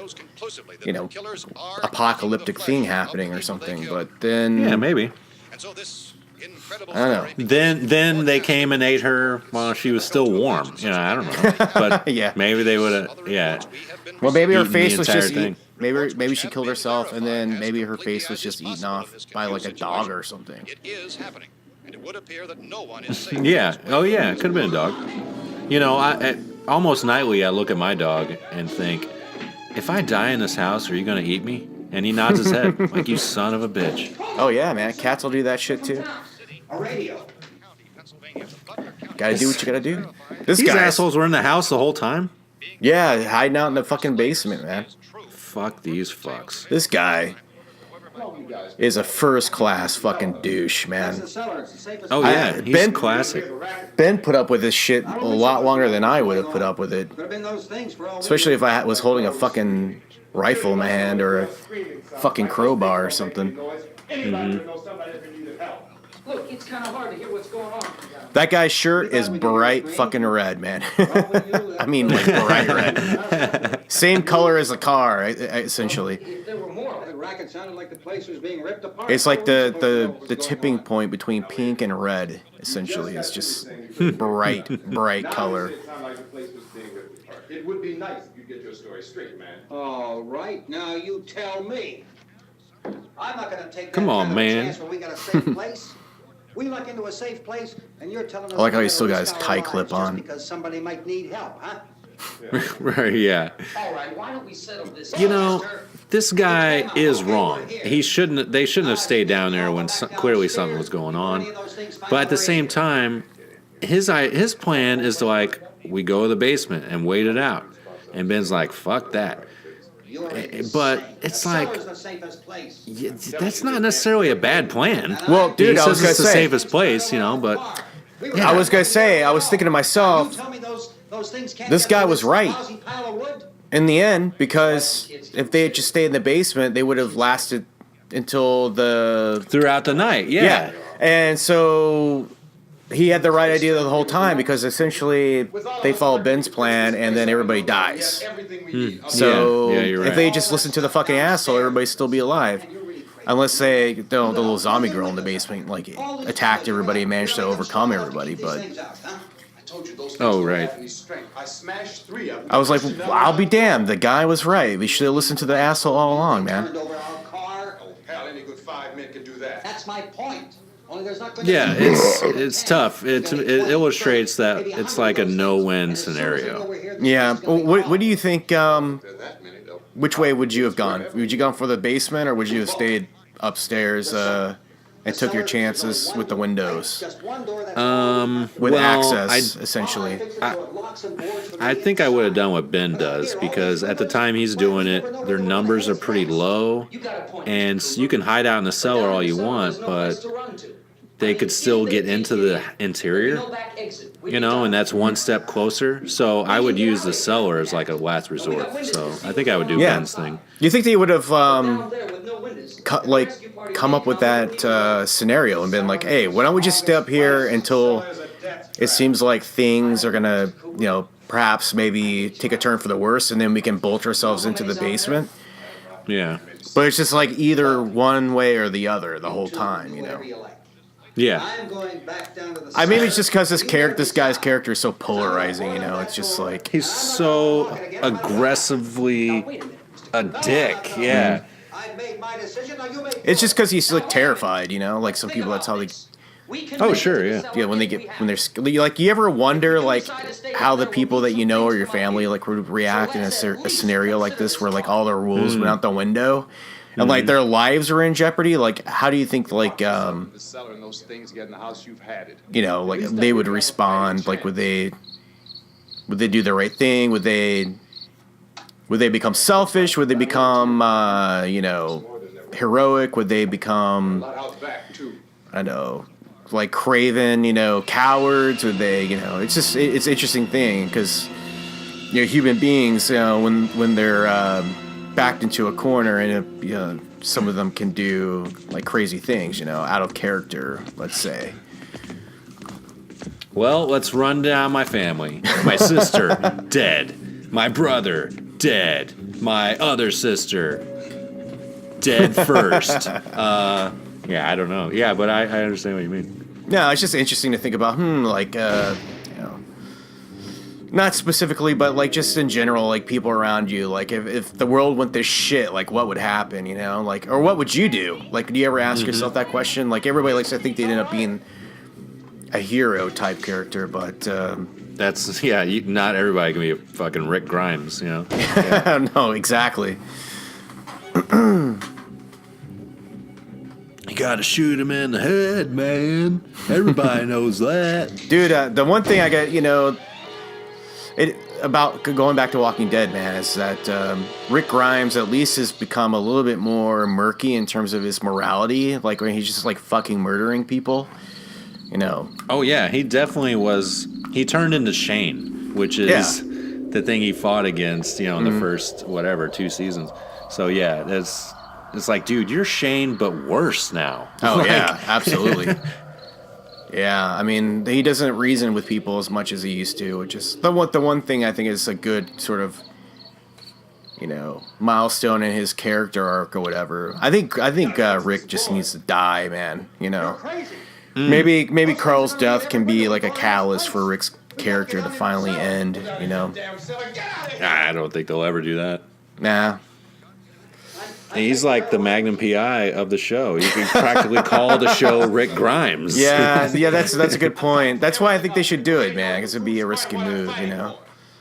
apocalyptic thing happening or something. But then... Yeah, maybe. I don't know. Then they came and ate her while she was still warm. I don't know. But yeah. Maybe they would have... Yeah. Well, maybe her face was just... Maybe she killed herself, and then maybe her face was just eaten off by like a dog or something. It is happening. And it would appear that no one is safe. Yeah. Oh, yeah. It could have been a dog. Almost nightly I look at my dog and think, if I die in this house, are you going to eat me? And he nods his head like, you son of a bitch. Oh, yeah, man. Cats will do that shit, too. A radio. Gotta do what you gotta do. These assholes were in the house the whole time? Yeah, hiding out in the fucking basement, man. Fuck these fucks. This guy is a first-class fucking douche, man. Oh, yeah. He's classic. Ben put up with this shit a lot longer than I would have put up with it. Especially if I was holding a fucking rifle in my hand or a fucking crowbar or something. Mm-hmm. Look, it's kind of hard to hear what's going on. That guy's shirt is bright fucking red, man. I mean, like, bright red. Same color as the car, essentially. There were more. The racket sounded like the place was being ripped apart. It's like the tipping point between pink and red, essentially. It's just bright color. It would be nice if you get your story straight, man. All right, now you tell me. I'm not going to take that Come on, kind of man. chance when we got a safe place. We luck into a safe place, and you're telling us. I like how he we still got gotta his risk our tie lives clip just on. because somebody might need help, huh? Right, yeah. All right, why don't we settle this? You know, this guy is wrong. They shouldn't have stayed down there when clearly something was going on. But at the same time, his plan is to, like, we go to the basement and wait it out. And Ben's like, fuck that. But it's like, that's not necessarily a bad plan. Well, dude, he I was says gonna it's the say, safest place, you know, but yeah. I was gonna say, I was thinking to myself, this guy was right in the end, because if they had just stayed in the basement, they would have lasted until throughout the night. Yeah. And so he had the right idea the whole time, because essentially they follow Ben's plan and then everybody dies. So Yeah, you're right. if they just listened to the fucking asshole, everybody'd still be alive. Unless they, the little zombie girl in the basement, like, attacked everybody and managed to overcome everybody. But Oh, right. I smashed 3 of them. I was like, well, I'll be damned. The guy was right. We should have listened to the asshole all along, man. Turned over our car. Oh, hell, any good 5 men can do that. That's my point. Only there's not going Yeah, it's tough. It illustrates that it's like a no-win scenario. Yeah. Well, what do you think? There are that many, though. Which way would you have gone? Would you gone for the basement, or would you have stayed upstairs and took your chances with the windows? With access, essentially. I think I would have done what Ben does, because at the time he's doing it, their numbers are pretty low, and you can hide out in the cellar all you want, but they could still get into the interior, you know, and that's one step closer. So I would use the cellar as like a last resort. So I think I would do Ben's thing. You think they would have come up with that scenario and been like, hey, why don't we just stay up here until it seems like things are gonna, you know, perhaps maybe take a turn for the worse, and then we can bolt ourselves into the basement? Yeah. But it's just like either one way or the other the whole time, you know. Yeah. I mean, it's just because this guy's character is so polarizing, you know. It's just like He's so aggressively a dick. Yeah. it's just because he's like terrified, you know. Like some people, that's how they. Oh, sure, yeah. Yeah, when they're like, you ever wonder like how the people that you know or your family like would react in a scenario like this, where like all their rules went out the window, and like their lives are in jeopardy? Like, how do you think like The cellar and those things get in the house, you've had it. you know, like they would respond? Like, would they do the right thing? Would they become selfish? Would they become you know, heroic? Would they become, A lot out back, too. I don't know, like craven, you know, cowards? Would they, you know, it's just it's an interesting thing, because you know, human beings, you know, when they're backed into a corner, and you know, some of them can do like crazy things, you know, out of character, let's say. Well, let's run down my family. My sister, dead. My brother, dead. My other sister, dead first. Yeah, I don't know. Yeah, but I understand what you mean. No, it's just interesting to think about. Like, you know, not specifically, but like just in general, like people around you. Like, if the world went to shit, like what would happen? You know, like, or what would you do? Like, do you ever ask yourself that question? Like, everybody likes to think they'd end up being a hero type character, but That's not everybody can be a fucking Rick Grimes, you know. Yeah. no, exactly. You gotta shoot him in the head, man. Everybody knows that. Dude, the one thing I got, you know, about going back to Walking Dead, man, is that Rick Grimes at least has become a little bit more murky in terms of his morality. Like, when he's just like fucking murdering people, you know. Oh yeah, he definitely was. He turned into Shane, which is the thing he fought against, you know, in the first 2 seasons. So yeah, it's like, dude, you're Shane, but worse now. Oh like, yeah, absolutely. Yeah, I mean, he doesn't reason with people as much as he used to, which is the one thing I think is a good sort of, you know, milestone in his character arc or whatever. I think Rick just needs to die, man. You know, maybe Carl's death can be like a catalyst for Rick's character to finally end. You know, I don't think they'll ever do that. nah. He's like the Magnum PI of the show. You can practically call the show Rick Grimes. Yeah, that's a good point. That's why I think they should do it, man, because it'd be a risky move, you know.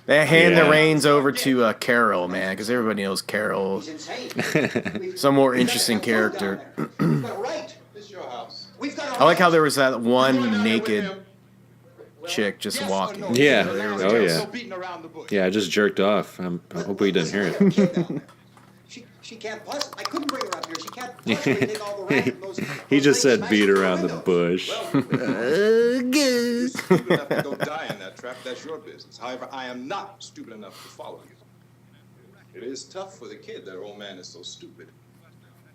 They hand the reins over to Carol, man, because everybody knows Carol. He's insane. Some more interesting character. We've got a right. This is your house. We've got a I like how right. there was that one naked chick just walking. Yeah. There's Oh, no yeah. beating around the bush. Yeah, I just jerked off. I hope we didn't hear it. She can't plus. I couldn't bring her up here. She can't possibly take all the rap from those. He those just things said beat smashing around the windows. bush. You're stupid enough to go die in that trap. That's your business. However, I am not stupid enough to follow you. It is tough for the kid. That old man is so stupid.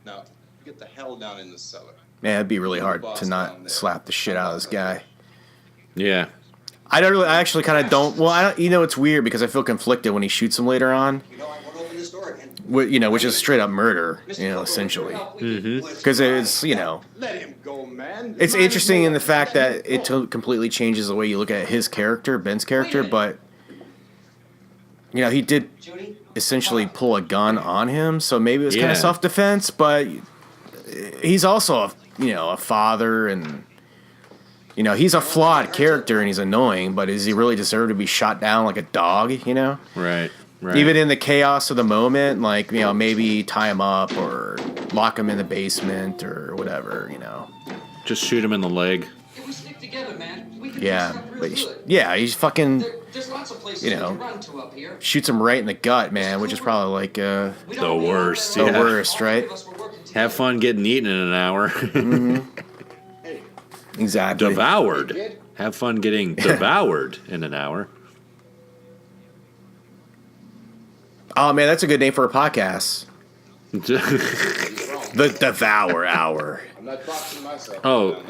Now, get the hell down in the cellar. Man, it'd be really hard to not slap the shit out of this guy. Yeah. I actually kind of don't. Well, it's weird because I feel conflicted when he shoots him later on. You know, I won't open this door again. Which is straight up murder, essentially. Because it's, Let him go, man. it's interesting in the fact that it completely changes the way you look at his character, Ben's character, but, he did essentially pull a gun on him, so maybe it was kind Yeah. of self-defense, but he's also, a father, and, he's a flawed character, and he's annoying, but does he really deserve to be shot down like a dog, Right. Right. Even in the chaos of the moment, like, maybe tie him up or lock him in the basement or whatever, Just shoot him in the leg. If we stick together, man, we can Yeah. fix it up real But good. he's fucking There's lots of places you we know, can run to up here. shoots him right in the gut, man, which is probably like We The don't need worst, the yeah. worst, right? All of us were working Have fun getting eaten in an hour. Exactly. Devoured. Have fun getting devoured in an hour. Oh, man, that's a good name for a podcast. The Devour Hour. I'm not boxing myself. Oh,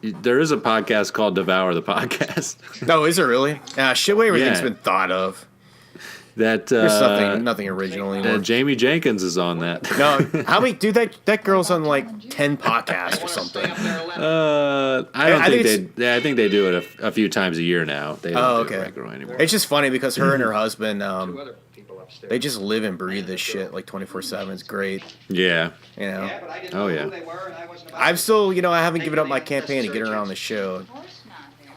there is a podcast called Devour the Podcast. Oh, is it really? Shit, way everything's Yeah. been thought of. That There's nothing original anymore. Jamie Jenkins is on that. No, how many? Dude, that girl's on like 10 podcasts or something. I think they do it a few times a year now. They don't do it regularly anymore. It's just funny because her and her husband, other people upstairs. they just live and breathe this shit like 24/7. It's great, Yeah. Yeah, but I didn't Oh, know yeah. who they were, and I wasn't about I'm to- still, I haven't given up my campaign to get her on the show. Of course not. Then.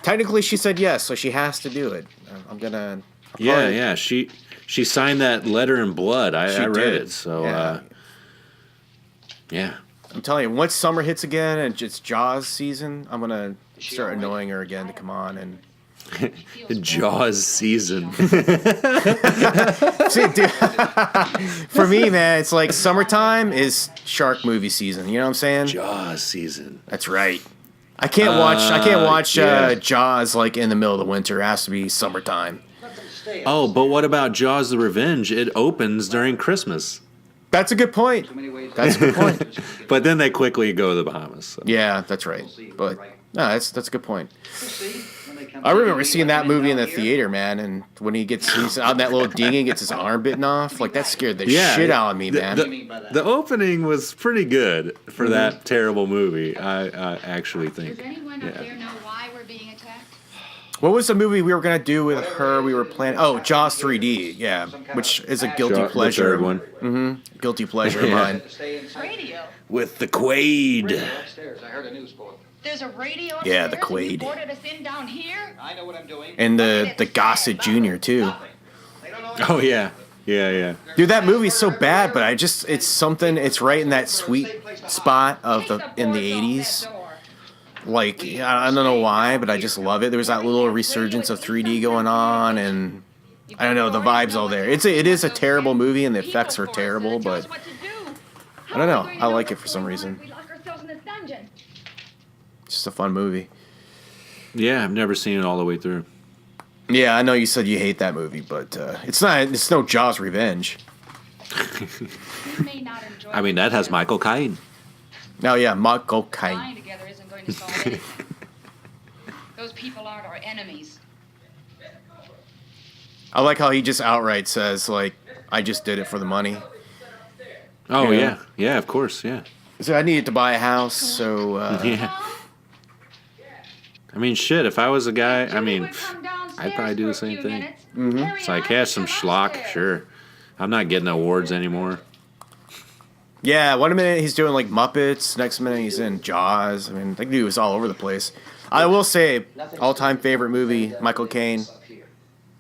Technically, she said yes, so she has to do it. I'm gonna. Yeah. She signed that letter in blood. I read did. it. So Yeah. yeah. I'm telling you, once summer hits again and it's Jaws season, I'm gonna start annoying her again to come on and. Jaws season. See, dude, for me, man, it's like summertime is shark movie season. You know what I'm saying? Jaws season. That's right. I can't watch yeah. Jaws like in the middle of the winter. It has to be summertime. Oh, but what about Jaws the Revenge? It opens during Christmas. That's a good point. That's a good point. But then they quickly go to the Bahamas. So. Yeah, that's right. But no, that's a good point. I remember seeing that movie in the theater, man, and when he's on that little dinghy and gets his arm bitten off, like that scared the shit out of me, man. The opening was pretty good for that terrible movie. I actually think. Does anyone up there know why we're being attacked? What was the movie we were gonna do with her? We were planning. Oh, Jaws 3D, yeah, which is a guilty The pleasure. third one. Guilty pleasure of mine. Radio. With the Quaid. Upstairs, I heard a news bulletin. There's a radio Yeah, the upstairs and you Quaid. boarded us in down here? I know what I'm doing. And the Gossett Jr. too. They don't know Oh yeah. Yeah. Dude, that movie's so bad, but it's right in that sweet spot of in the 80s. Like, I don't know why, but I just love it. There was that little resurgence of 3D going on, and I don't know, the vibe's all there. It is a terrible movie, and the effects are terrible, but I don't know. I like it for some reason. It's just a fun movie. Yeah, I've never seen it all the way through. Yeah, I know you said you hate that movie, but it's no Jaws Revenge. I mean, that has Michael Caine. No, yeah, Michael Lying Caine. together isn't going to solve anything. Those people aren't our enemies. I like how he just outright says, like, I just did it for the money. Oh Yeah. yeah, of course, yeah. So I needed to buy a house, so Yeah. I mean, shit. If I was a guy, I mean, I'd probably do the same thing. It's like, yeah, some schlock, sure. I'm not getting awards anymore. Yeah, one minute he's doing like Muppets, next minute he's in Jaws. I mean, that dude was all over the place. I will say, all-time favorite movie, Michael Caine,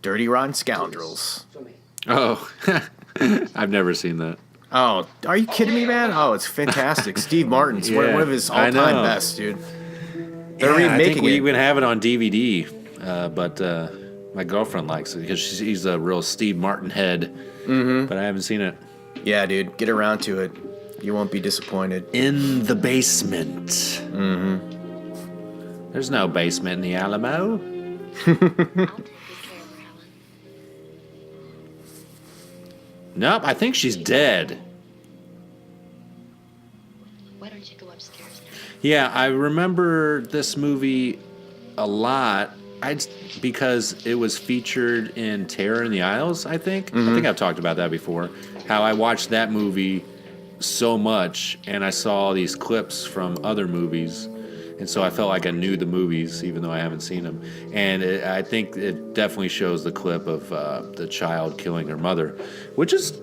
Dirty Rotten Scoundrels. Oh, I've never seen that. Oh, are you kidding me, man? Oh, it's fantastic. Steve Martin's one of his all-time best, dude. They're remaking I think we it. even have it on DVD, but my girlfriend likes it because she's a real Steve Martin head. Mm-hmm. But I haven't seen it. Yeah, dude, get around to it. You won't be disappointed. In the basement. Mm-hmm. There's no basement in the Alamo. Nope, I think she's dead. Why don't you go upstairs now? Yeah, I remember this movie a lot. Because it was featured in Terror in the Isles, I think. Mm-hmm. I think I've talked about that before. How I watched that movie so much, and I saw these clips from other movies, and so I felt like I knew the movies, even though I haven't seen them. And I think it definitely shows the clip of the child killing her mother, which is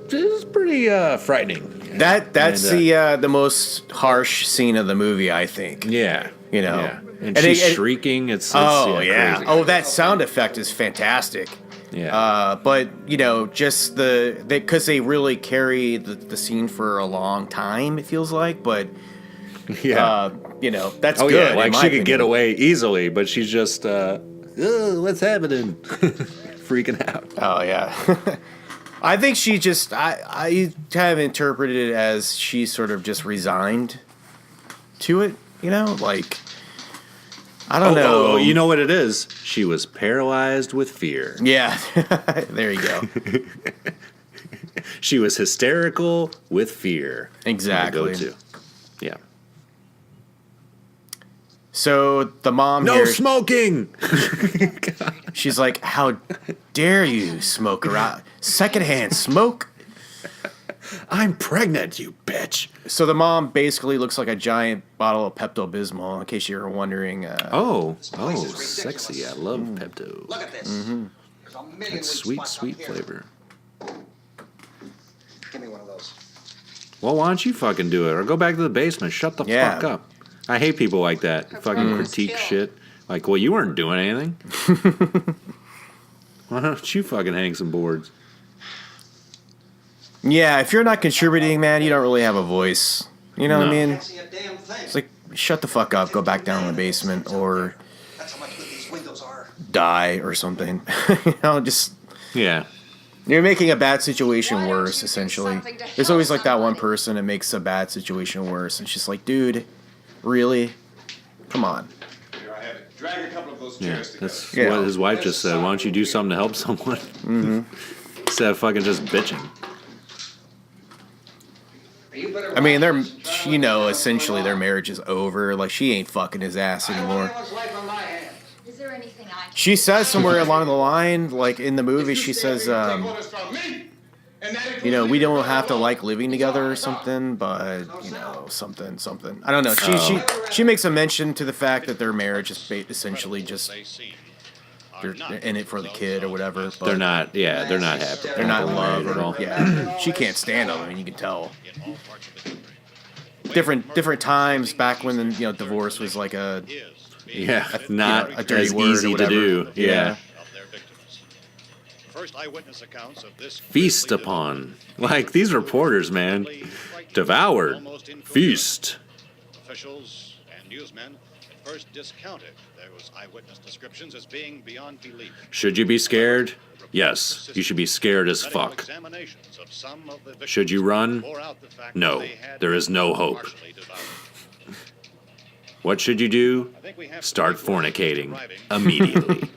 pretty frightening. That's the most harsh scene of the movie, I think. Yeah. You know. Yeah. And she's shrieking. It's crazy. Oh, that sound effect is fantastic. Yeah. But just because they really carry the scene for a long time, it feels like. But yeah, that's good. Yeah, like she could get away easily, but she's just, what's happening? Freaking out. Oh yeah. I think she just I kind of interpreted it as she sort of just resigned to it. Like. I don't know. Oh, you know what it is? She was paralyzed with fear. Yeah. There you go. She was hysterical with fear. Exactly. Go-to. Yeah. So the mom No here, smoking! she's like, how dare you smoke around secondhand smoke? I'm pregnant, you bitch. So the mom basically looks like a giant bottle of Pepto-Bismol, in case you were wondering. Sexy. I love Pepto. Look at this. Mm-hmm. There's a million That's weak sweet, spots sweet up here. flavor. Give me one of those. Well, why don't you fucking do it? Or go back to the basement. Shut the fuck up. I hate people like that. Fucking critique shit. Like, well, you weren't doing anything. Why don't you fucking hang some boards? Yeah, if you're not contributing, man, you don't really have a voice. You know what I mean? Can't see a damn thing. It's like, shut the fuck up, go back down in the basement, or That's how much good these windows are. die or something. Just... Yeah. You're making a bad situation worse, essentially. There's always like that one person that makes a bad situation worse. It's just like, dude, really? Come on. Here I have it. Drag a couple of those Yeah, chairs together. that's Yeah. what his wife just said. Why don't you do something to help someone? Mm-hmm. Instead of fucking just bitching. I mean, essentially their marriage is over. Like, she ain't fucking his ass anymore. Is there anything I can... She says somewhere along the line, like in the movie, she says, we don't have to like living together or something, but, something. I don't know. She makes a mention to the fact that their marriage is essentially just, they're in it for the kid or whatever. But They're not happy. They're not in love at all. Yeah, she can't stand him. I mean, you can tell. Different times back when divorce was like a not a dirty as word or easy to whatever. do. Yeah. of their victims. First eyewitness accounts of this Feast upon. Like these reporters, man. Devoured. Feast. Officials and newsmen at first discounted those eyewitness descriptions as being beyond belief. Should you be scared? Yes, you should be scared as fuck. Should you run? No, there is no hope. What should you do? Start fornicating immediately.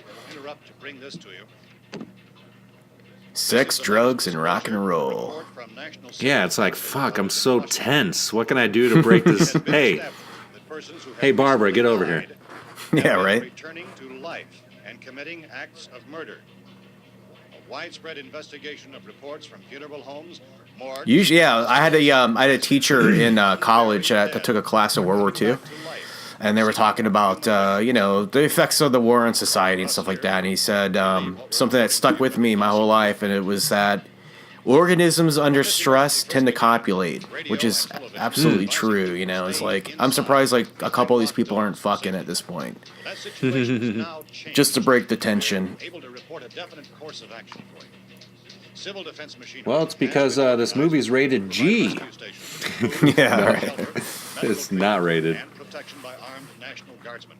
Sex, drugs, and rock and roll. Yeah, it's like, fuck, I'm so tense. What can I do to break this? Hey, Barbara, get over here. Yeah, right? Returning to life and committing acts of murder. A widespread investigation of reports from funeral homes, morgues... Usually, yeah, I had a teacher in college that took a class of World War II. And they were talking about, the effects of the war on society and stuff like that. And he said something that stuck with me my whole life, and it was that organisms under stress tend to copulate, which is absolutely true. You know, it's like I'm surprised like a couple of these people aren't fucking at this point, just to break the tension. Well, it's because this movie's rated G. Yeah, right. It's not rated. Protection by armed National Guardsmen.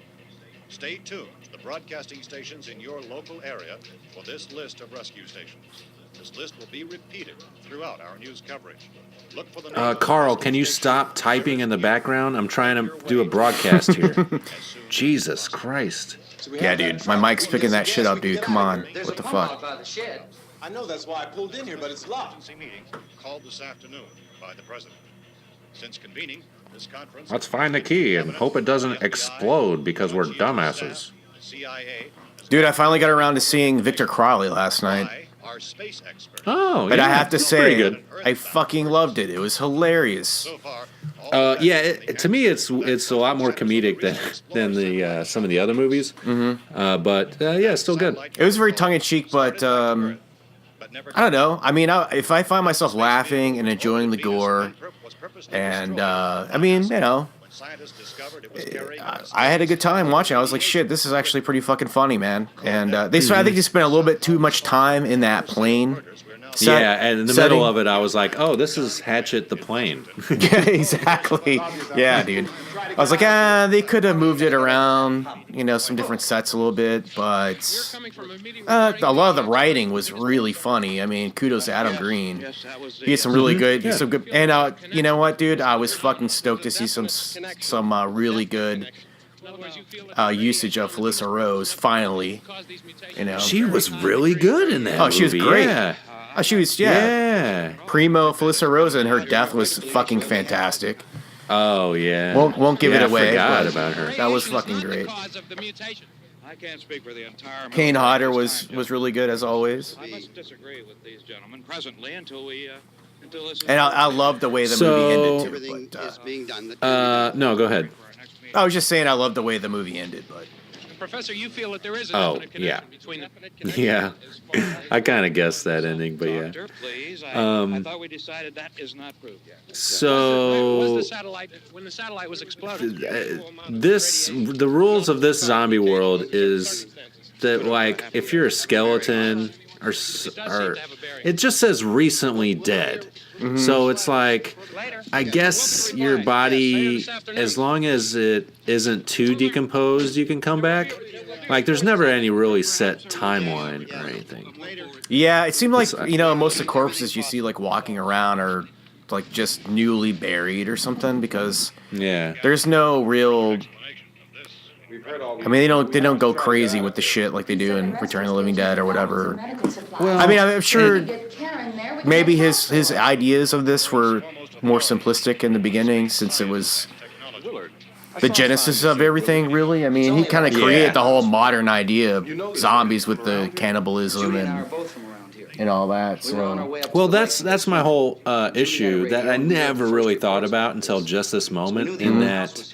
Stay tuned to the broadcasting stations in your local area for this list of rescue stations. This list will be repeated throughout our news coverage. Look for the Carl, can you stop typing in the background? I'm trying to do a broadcast here. Jesus Christ. Yeah, dude, my mic's picking that shit up, dude. Come on, what the fuck? I know that's why I pulled in here, but it's locked. Meeting called this afternoon by the president. Since convening this conference, Let's find the key and hope it doesn't explode because we're dumbasses. CIA, Dude, I finally got around to seeing Victor Crowley last night. our space expert. Oh, But yeah, I have to it's pretty say, good. I fucking loved it. It was hilarious. So far, Yeah, to me, it's a lot more comedic than the some of the other movies. Mm-hmm. But yeah, it's still good. It was very tongue-in-cheek, but I don't know. I mean, if I find myself laughing and enjoying the gore, and I mean, you know, I had a good time watching. I was like, shit, this is actually pretty fucking funny, man. And I think they spent a little bit too much time in that plane. Yeah, and in the middle of it, I was like, oh, this is Hatchet the Plane. Yeah, exactly. Yeah, dude. I was like, they could have moved it around, you know, some different sets a little bit, but a lot of the writing was really funny. I mean, kudos to Adam Green. He had some really good, and you know what, dude? I was fucking stoked to see some really good usage of Felissa Rose finally. You know, She was really good in that movie. Oh, she was great. Yeah. Oh, she was, yeah. Primo Felissa Rose, and her death was fucking fantastic. Oh, yeah. Won't give it away. I forgot but about her. That was fucking great. I can't speak for the entire Kane Hodder was really good as always. I must disagree with these gentlemen presently until this is And I love the way the movie ended too. But, No, go ahead. I was just saying I love the way the movie ended, but Professor, you feel that there is a Oh, definite yeah. connection between the Yeah. I kind of guessed that ending, but yeah. Doctor, please. I thought we decided that is not proved yet. So Was the satellite when the satellite was exploded? the rules of this zombie world is that, like, if you're a skeleton or it just says recently dead. So it's like, I guess your body, as long as it isn't too decomposed, you can come back. Like, there's never any really set timeline or anything. yeah, it seemed like, you know, most of the corpses you see like walking around are like just newly buried or something, because there's no real. I mean, they don't go crazy with the shit like they do in Return of the Living Dead or whatever. Well, I mean, I'm sure maybe his ideas of this were more simplistic in the beginning, since it was the genesis of everything, really. I mean, he kind of created the whole modern idea of zombies with the cannibalism and all that. So, well, that's my whole issue that I never really thought about until just this moment. In that,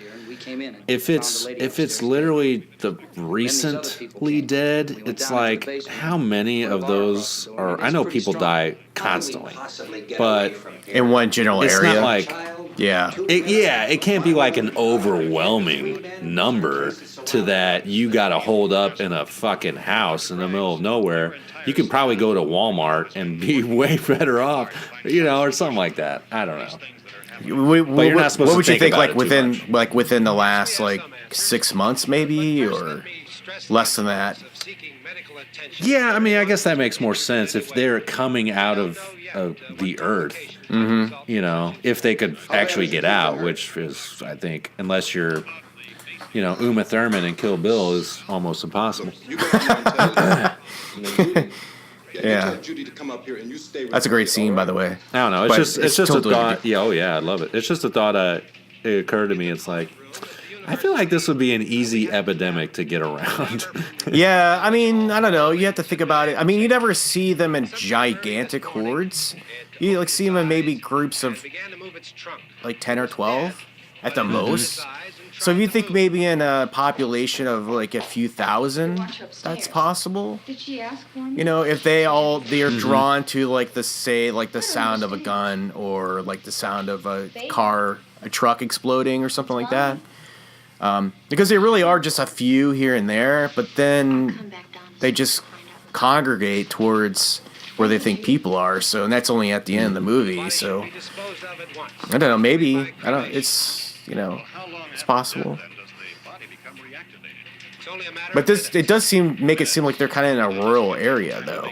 if it's literally the recently dead, it's like, how many of those are? I know people die constantly, but in one general it's area, not like. yeah. It can't be like an overwhelming number to that you got to hold up in a fucking house in the middle of nowhere. You could probably go to Walmart and be way better off, you know, or something like that. I don't know. But you're not supposed what to would you think, about it within the last 6 months, maybe, or less than that? Yeah, I mean, I guess that makes more sense if they're coming out of the earth. Mm-hmm. You know, if they could actually get out, which is, I think, unless you're, you know, Uma Thurman in Kill Bill, is almost impossible. Yeah, that's a great scene, by the way. I don't know. It's just totally a thought. Yeah, oh yeah, I love it. It's just a thought. It occurred to me. It's like, I feel like this would be an easy epidemic to get around. Yeah, I mean, I don't know. You have to think about it. I mean, you never see them in gigantic hordes. You see them in maybe groups of 10 or 12 at the most. So if you think maybe in a population of like a few thousand, that's possible. Did she ask for me? You know, if they're drawn to like the sound of a gun or like the sound of a truck exploding or something like that. Because there really are just a few here and there, but then they just congregate towards where they think people are. So, and that's only at the end of the movie. So, I don't know. Maybe it's it's possible. But it does make it seem like they're kind of in a rural area, though.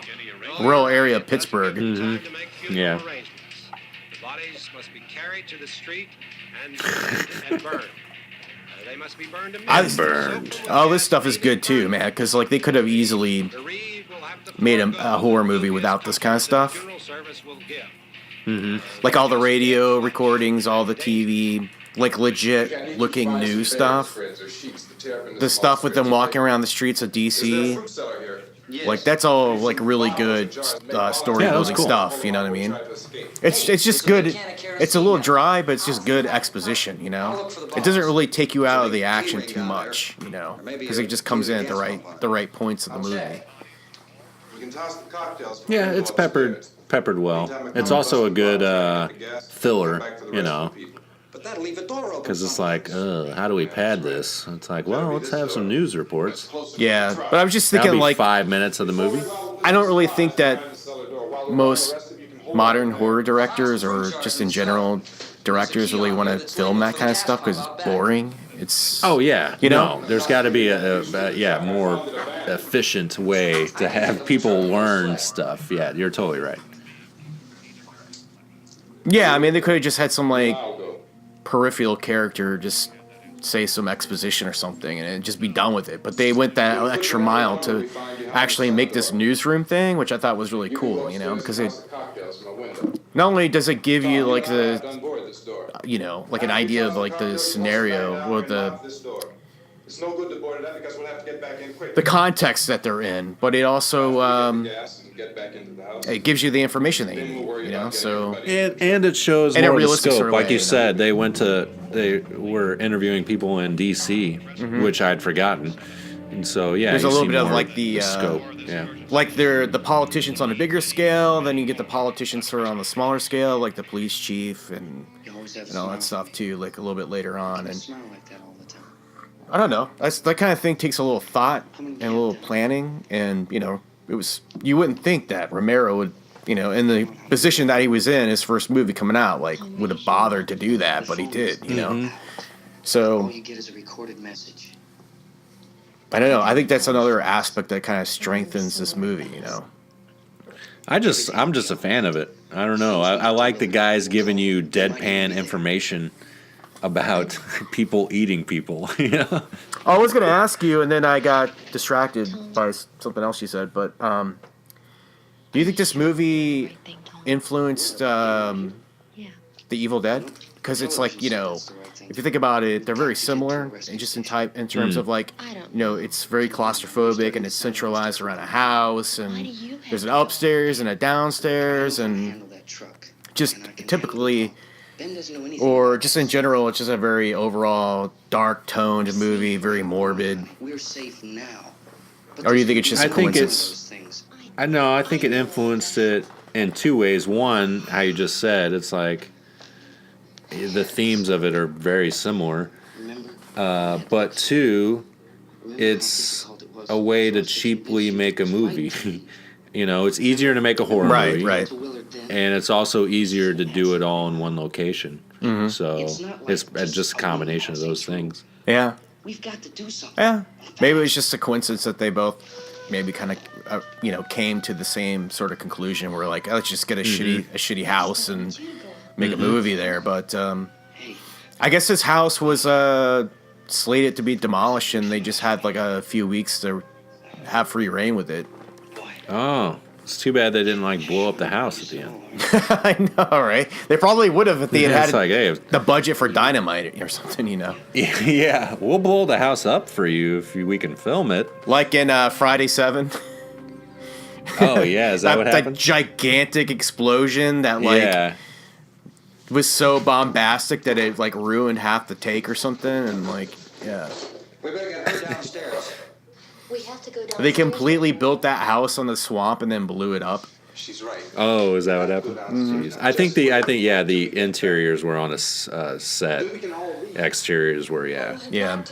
Rural area of Pittsburgh. Mm-hmm. Yeah. The bodies must be carried to the street and burned. They must be burned Burned. All this stuff is good too, man, because like they could have easily made a horror movie without this kind of stuff. Mm-hmm. Like all the radio recordings, all the TV, like legit looking news stuff. The stuff with them walking around the streets of DC. Like that's all like really good story building cool stuff. You know what I mean? It's just good. It's a little dry, but it's just good exposition. You know, it doesn't really take you out of the action too much. You know, because it just comes in at the right points of the movie. Yeah, it's peppered well. It's also a good filler. You know. Because it's like, how do we pad this? It's like, well, let's have some news reports. Yeah, but I was just thinking, That'll be like 5 minutes of the movie. I don't really think that most modern horror directors or just in general directors really want to film that kind of stuff because it's boring. It's there's got to be a more efficient way to have people learn stuff. Yeah, you're totally right. Yeah, I mean they could have just had some like peripheral character just say some exposition or something and just be done with it, but they went that extra mile to actually make this newsroom thing, which I thought was really cool, you know, because it not only does it give you like the like an idea of like the scenario or the context that they're in, but it also it gives you the information that you need, you know. So and it shows in more a of the realistic scope. sort of Like way, you said, they were interviewing people in DC, which I'd forgotten. And so there's a little bit of like the scope. Yeah. Like they're the politicians on a bigger scale, then you get the politicians who are on the smaller scale, like the police chief and all that stuff too, like a little bit later on. And I don't know. That kind of thing takes a little thought and a little planning, and you wouldn't think that Romero would, in the position that he was in, his first movie coming out, like would have bothered to do that, but he did, you know. So all you get is a recorded message. I don't know. I think that's another aspect that kind of strengthens this movie, you know. I'm just a fan of it. I don't know. I like the guys giving you deadpan information about people eating people. You know? I was going to ask you, and then I got distracted by something else you said. But do you think this movie influenced The Evil Dead? Because it's like, if you think about it, they're very similar, and just in terms of like, it's very claustrophobic and it's centralized around a house, and there's an upstairs and a downstairs, and just typically, or just in general, it's just a very overall dark toned movie, very morbid. We're safe now. Or do you think it's just a coincidence? I think it influenced it in two ways. One, how you just said, it's like the themes of it are very similar. But two, it's a way to cheaply make a movie. It's easier to make a horror movie. Right. And it's also easier to do it all in one location. Mm-hmm. So it's just a combination of those things. Yeah. We've got to do something. Yeah. Maybe it was just a coincidence that they both maybe kind of, came to the same sort of conclusion where like, let's just get a shitty house and make a movie there. But I guess this house was slated to be demolished, and they just had like a few weeks to have free reign with it. Oh, it's too bad they didn't blow up the house at the end. I know, right? They probably would have if they had the budget for dynamite or something, Yeah, we'll blow the house up for you if we can film it. Like in Friday 7. Oh yeah, is that what happened? That gigantic explosion that was so bombastic that it like ruined half the take or something, and like, yeah. We better get her downstairs. We have to go downstairs. They completely built that house on the swamp and then blew it up. She's right. Oh, is that what happened? Jeez. I think the interiors were on a set. Exteriors were, yeah. Yeah.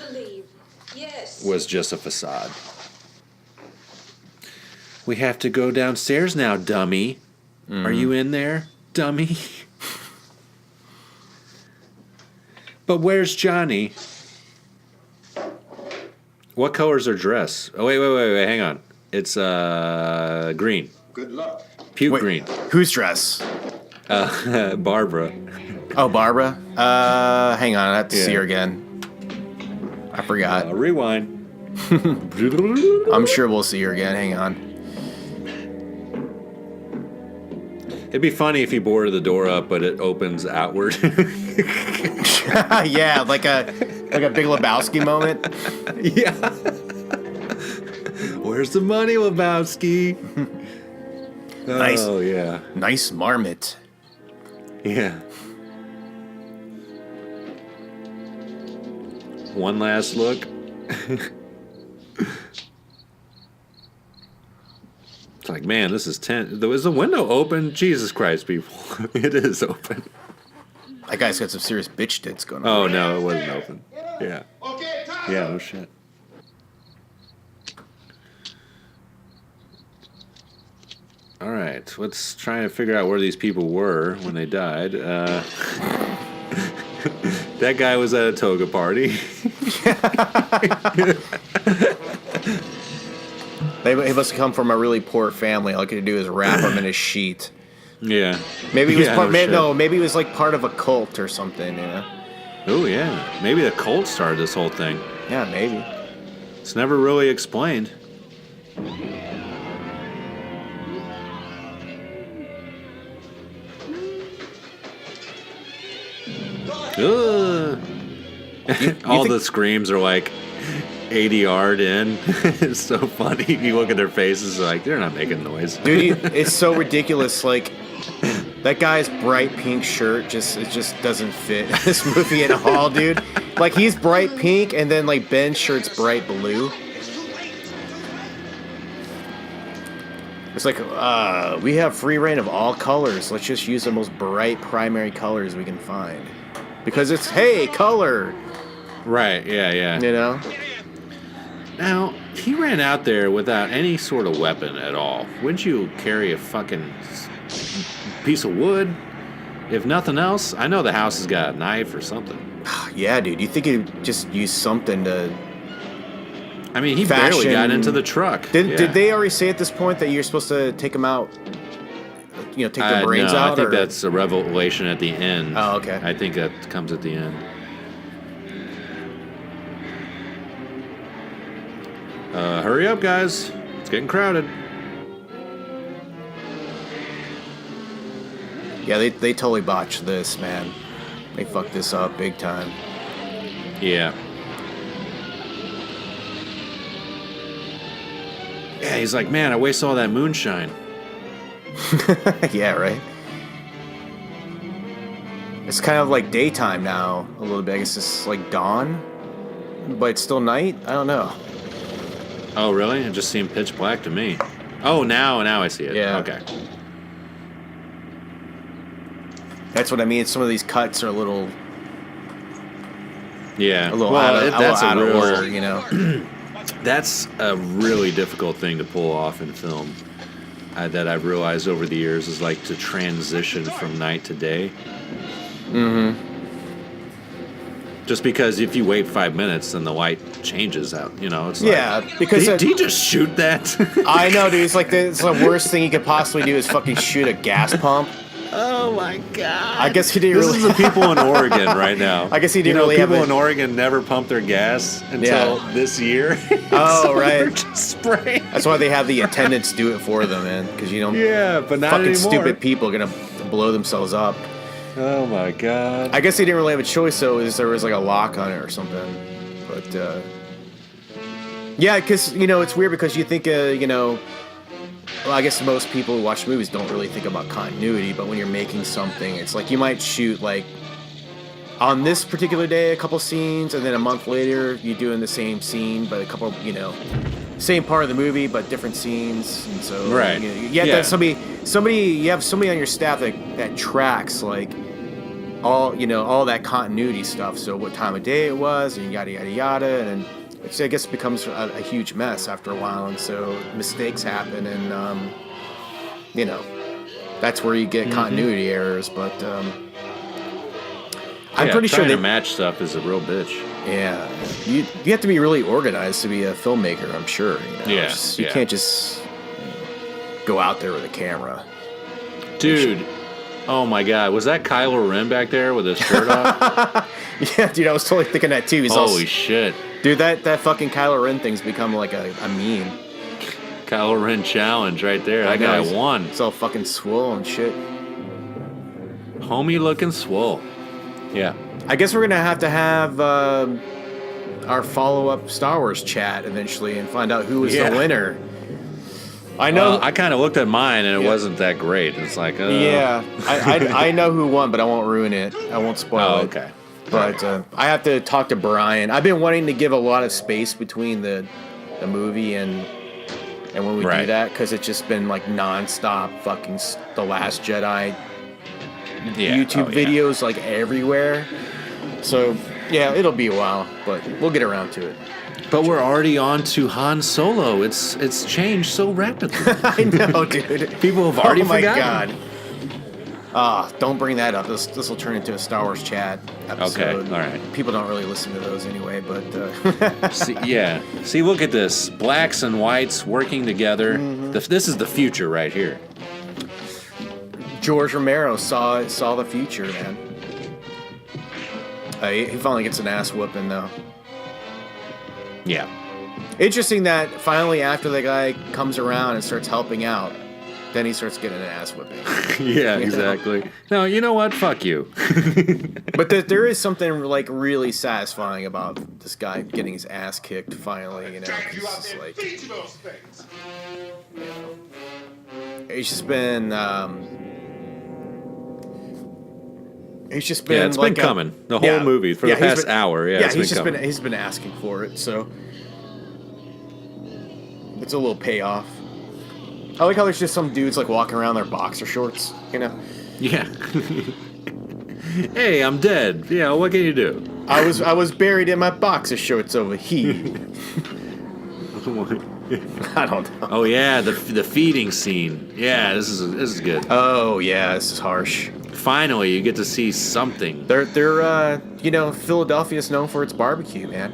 Yes. Was just a facade. We have to go downstairs now, dummy. Are you in there, dummy? But where's Johnny? What color's her dress? Oh, wait, hang on. It's green. Good luck. Puke green. Whose dress? Barbara. Oh, Barbara? Hang on, I have to see her again. I forgot. Rewind. I'm sure we'll see her again. Hang on. It'd be funny if you boarded the door up, but it opens outward. Yeah, like a Big Lebowski moment. Yeah. Where's the money, Lebowski? Nice. Oh, yeah. Nice marmot. Yeah. One last look. It's like, man, this is tense. Is the window open? Jesus Christ, people. It is open. That guy's got some serious bitch tits going on. Oh, no, it wasn't open. Yeah. Yeah, no shit. All right, let's try and figure out where these people were when they died. That guy was at a toga party. He must have come from a really poor family. All he could do is wrap him in a sheet. Yeah. Maybe he was Yeah, maybe he was like part of a cult or something, you know? Oh, yeah. Maybe the cult started this whole thing. Yeah, maybe. It's never really explained. All the screams are like 80 yard in. It's so funny. You look at their faces, like they're not making noise. Dude, it's so ridiculous. Like that guy's bright pink shirt just doesn't fit in this movie at all, dude. Like he's bright pink, and then like Ben's shirt's bright blue. It's like, we have free reign of all colors. Let's just use the most bright primary colors we can find. Because it's, hey, color. Right, yeah. You know? Now, he ran out there without any sort of weapon at all. Wouldn't you carry a fucking piece of wood? If nothing else, I know the house has got a knife or something. Yeah, dude. You think he'd just use something to... I mean, he barely got into the truck. Did they already say at this point that you're supposed to take him out? You know, take the brains no, out? I think that's a revelation at the end. Oh, okay. I think that comes at the end. Hurry up, guys. It's getting crowded. Yeah, they totally botched this, man. They fucked this up big time. Yeah. Yeah, he's like, man, I wasted all that moonshine. Yeah, right? It's kind of like daytime now, a little bit. I guess it's like dawn, but it's still night? I don't know. Oh, really? It just seemed pitch black to me. Oh, now I see it. Yeah. Okay. That's what I mean. Some of these cuts are a little... Yeah. A little out of order, you know? That's a really difficult thing to pull off in film. That I've realized over the years is like to transition from night to day. Mm-hmm. Just because if you wait 5 minutes, then the light changes out. You know, it's like, because did he just shoot that? I know, dude. It's like it's the worst thing you could possibly do is fucking shoot a gas pump. Oh my god! I guess he didn't. This is the people in Oregon right now. I guess he didn't really. People in Oregon never pump their gas until this year. Oh, so right. They're just spraying. That's why they have the attendants do it for them, man. Because you don't. Yeah, but not fucking anymore. Stupid people are gonna blow themselves up. Oh my god! I guess they didn't really have a choice, though. There was like a lock on it or something. But yeah, because it's weird because you think well, I guess most people who watch movies don't really think about continuity, but when you're making something, it's like you might shoot like on this particular day a couple scenes, and then a month later you're doing the same scene, but a couple, same part of the movie, but different scenes. And so Right. you have to have somebody, you have somebody on your staff that tracks like all that continuity stuff. So what time of day it was, and yada yada yada, and I guess it becomes a huge mess after a while, and so mistakes happen, and that's where you get continuity errors. But I'm pretty sure trying to match stuff is a real bitch. Yeah, you have to be really organized to be a filmmaker. I'm sure. You can't just go out there with a camera, dude. Oh my God, was that Kylo Ren back there with his shirt off? Yeah, dude, I was totally thinking that too. Holy shit. Dude, that fucking Kylo Ren thing's become like a meme. Kylo Ren challenge right there. That guy won. It's all fucking swole and shit. Homie looking swole. Yeah. I guess we're gonna have our follow-up Star Wars chat eventually and find out who was the winner. I know. I kind of looked at mine and it wasn't that great. It's like, yeah, I know who won, but I won't ruin it. I won't spoil it. Okay. But I have to talk to Brian. I've been wanting to give a lot of space between the movie and when we do that, because it's just been like nonstop fucking The Last Jedi YouTube videos like everywhere. So yeah, it'll be a while, but we'll get around to it. But we're already on to Han Solo. It's changed so rapidly. I know, dude. People have already forgotten. Oh my God. Don't bring that up. This will turn into a Star Wars chat episode. Okay, all right. People don't really listen to those anyway, but... See, look at this. Blacks and whites working together. Mm-hmm. This is the future right here. George Romero saw the future, man. He finally gets an ass whooping, though. Yeah. Interesting that finally after the guy comes around and starts helping out, then he starts getting an ass whipping. Yeah, exactly. No, you know what? Fuck you. But there is something like really satisfying about this guy getting his ass kicked finally. It's like, it's just been. He's just been. Yeah, it's been coming the whole movie for the past hour. Yeah, he's been asking for it, so it's a little payoff. I like how there's just some dudes like walking around in their boxer shorts, Yeah. Hey, I'm dead. Yeah, what can you do? I was buried in my boxer shorts over here. I don't know. Oh yeah, the feeding scene. Yeah, this is good. Oh yeah, this is harsh. Finally, you get to see something. They're Philadelphia's known for its barbecue, man.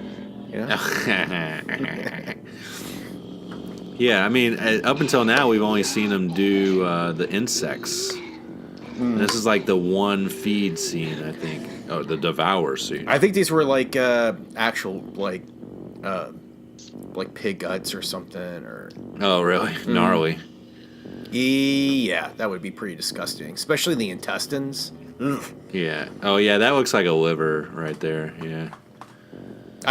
Yeah, I mean, up until now, we've only seen them do the insects. This is like the one feed scene, I think. Oh, the devour scene. I think these were like actual like pig guts or something. Or oh, really? Gnarly. Yeah, that would be pretty disgusting, especially the intestines. Ugh. Yeah. Oh, yeah, that looks like a liver right there. Yeah.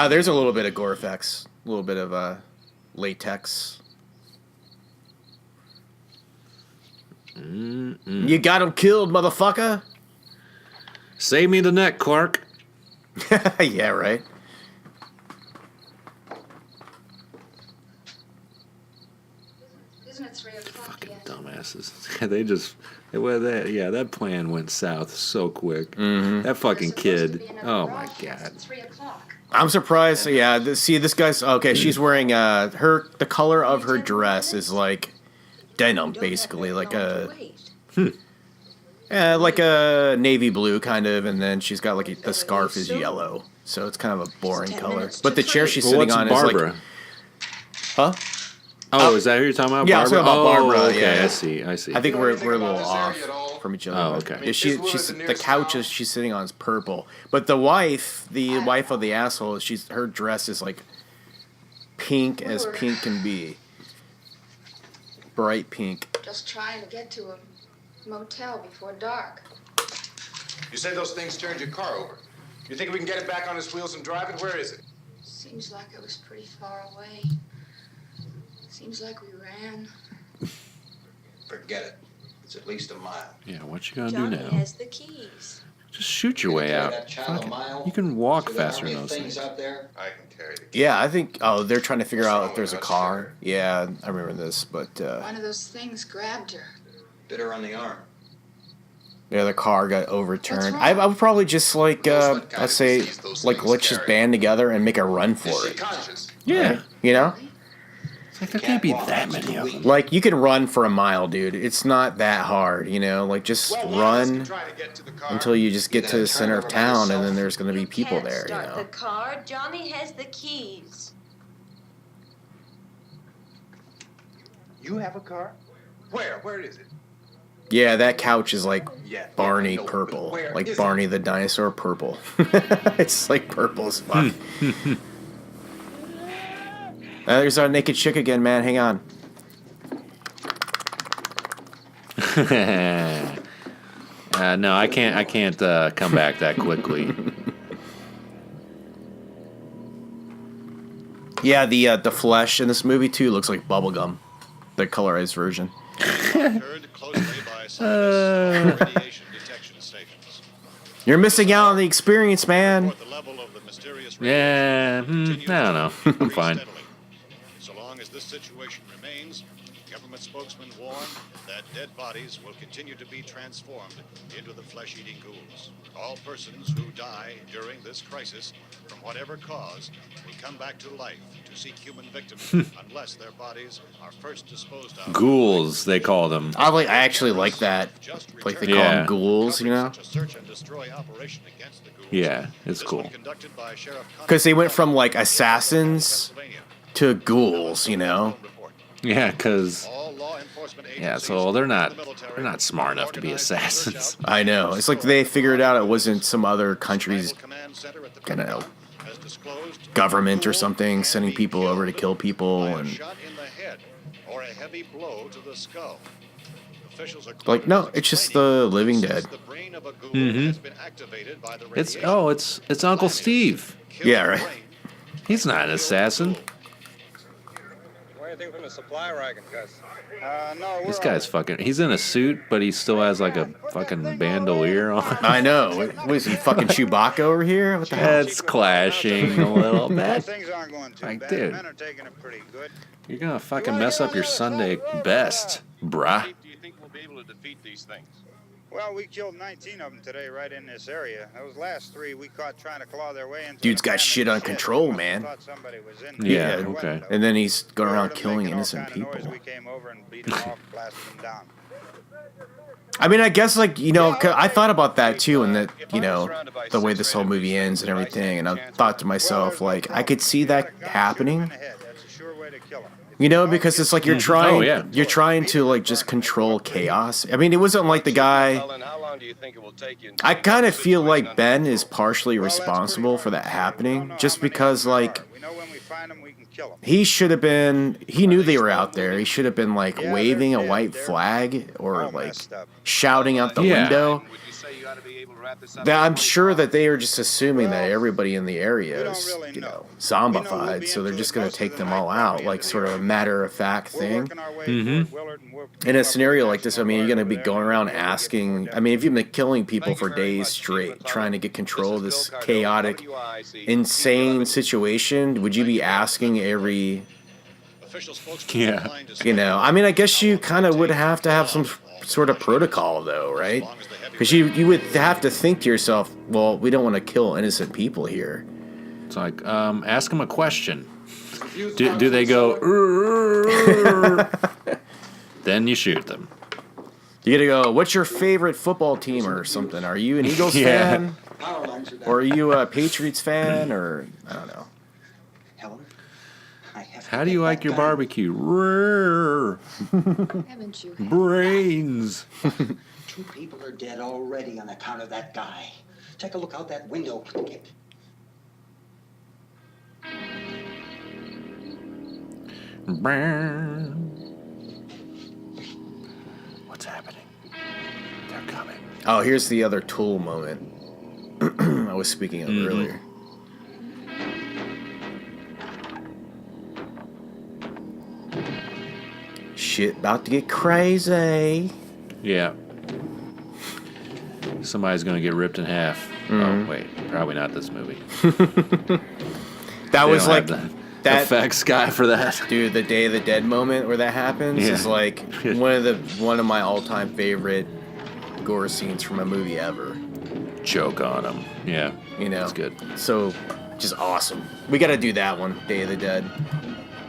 There's a little bit of gore effects, a little bit of latex. You got him killed, motherfucker. Save me the neck, Clark. Yeah, right. Isn't it 3 o'clock Fucking yet? dumbasses. That plan went south so quick. Mm-hmm. That fucking kid. Oh my God. 3 o'clock. I'm surprised. Yeah, this guy's okay. She's wearing the color of her dress is like denim, basically, like a like a navy blue kind of, and then she's got like the scarf is yellow, so it's kind of a boring color. But the chair she's sitting on Barbara? is like, huh? Oh, is that who you're talking about? Yeah, Barbara? I'm talking about Barbara. Okay, Yeah, I see. I think we're a little off from each other. Oh, but okay. Yeah, she's the couch she's sitting on is purple, but the wife of the asshole, her dress is like pink as pink can be, bright pink. Just trying to get to a motel before dark. You said those things turned your car over. You think we can get it back on its wheels and drive it? Where is it? Seems like it was pretty far away. Seems like we ran. Forget it. It's at least a mile. Yeah, what you gonna do Johnny now? has the keys. Just shoot your way out. That child Fuck a it. mile. You can walk So that faster army than of those things things. out there. I can carry the Yeah, I think. Oh, they're trying to figure What's out wrong if there's a with her? car. Yeah, I remember this, but One of those things grabbed her. bit her on the arm. yeah, the car got overturned. What's wrong? I would probably just like, Knows what kind let's of say, disease those like, things let's just carry. band together and make a run Is for she it. conscious? Yeah. You know, It's like there can't be that many of them. like you can run for a mile, dude. It's not that hard. You know, like just run until you just get to the center of town, and then there's gonna be people Can't there. You start the know. car. Johnny has the keys. You have a car? Where? Where is it? Yeah, that couch is like Yeah, Barney I know, but purple, where like is Barney the dinosaur purple. It's like purple as fuck. There's our naked chick again, man. Hang on. No, I can't come back that quickly. Yeah, the flesh in this movie too looks like bubblegum, the colorized version. Monitored closely by scientists at radiation detection stations. You're missing out on the experience, man. Report the level of the mysterious Yeah, radiation I don't know. continues to I'm fine. steadily. So long as this situation remains, government spokesman warn that dead bodies will continue to be transformed into the flesh-eating ghouls. All persons who die during this crisis, from whatever cause, will come back to life to seek human victims unless their bodies are first disposed of. Ghouls, they call them. I actually like that. Like they call Yeah. them ghouls, you know? Such a search and destroy operation against the ghouls. Yeah, it's This cool. one conducted by Sheriff Because they went from like Conrad, assassins Pennsylvania. to ghouls, you know? Yeah, because All law enforcement yeah, agencies so they're not and the military they're not smart enough to be organized to search assassins. out I know. It's like they figured out it wasn't some other country's Command Center at the kind of Pentagon has disclosed government or ghouls something can sending be people over to killed kill people by a and shot in the head or a heavy blow to the skull. Officials are like no, it's just the living dead. the brain of a ghoul Mhm. has been activated by the It's radiation. it's Uncle Steve. Kill Yeah, the right. brain, He's not an assassin. Anything from the supply wagon, Gus? No, This guy's fucking. He's in a suit, but he still has like a fucking bandolier on. I know. What is he, fucking Chewbacca over here? What the hell? Heads clashing a little bit. Things aren't going too Like, bad. dude. Men are taking it pretty good. You're gonna fucking mess up your Sunday best, bruh. Do you think we'll be able to defeat these things? Well, we killed 19 of them today right in this area. Those last 3 we caught trying to claw their way into Dude's the got shit on shed. control, Must have man. thought somebody was in Yeah, there. okay. And then he's going We around heard 'em killing making all innocent kind of noise. people. We came over and beat them off, blasted them down. I mean, I guess like you know, 'cause I thought about that too, and that you know, the way this whole movie ends and everything, and I thought to myself like, I could see that happening. That's a sure way to kill 'em. You know, because it's like you're trying, Oh, yeah. you're trying to like just control chaos. I mean, it wasn't like the guy. How long do you think it will take you? I kind of feel like Ben is partially responsible for that happening, just because like We know when we find them, we can kill them. he should have been. He knew they were out there. He should have been like waving a white flag or like shouting out the Yeah. window. Would you say you ought to be able to wrap this up? That I'm sure that they are just assuming that everybody in the area we don't is, really you know, know. zombified, so they're just going to take them all out, like sort of a matter of fact thing. In a scenario like this, I mean, you're going to be going around asking. I mean, if you've been killing people for days straight, trying to get control of this chaotic, insane situation, would you be asking every, Official spokesman Yeah. declined to you know? I mean, I guess you kind of would have to have some sort of protocol, though, right? Because you would have to think to yourself, well, we don't want to kill innocent people here. It's like, ask him a question. Do they go? Then you shoot them. You gotta go, what's your favorite football team or something? Are you an Eagles Yeah. fan? Or are you a Patriots fan? Or, I don't know. Helen, I have to How do you get like that your gun. barbecue? Rrrr. Haven't you? Brains. 2 people are dead already on account of that guy. Take a look out that window. What's happening? They're coming. Oh, here's the other Tool moment I was speaking of earlier. shit about to get crazy. Yeah. Somebody's going to get ripped in half. Oh, wait. Probably not this movie. That was like that effects guy for that. Dude, the Day of the Dead moment where that happens is like one of my all-time favorite gore scenes from a movie ever. Choke on him. Yeah. You know. That's good. So, just awesome. We got to do that one, Day of the Dead.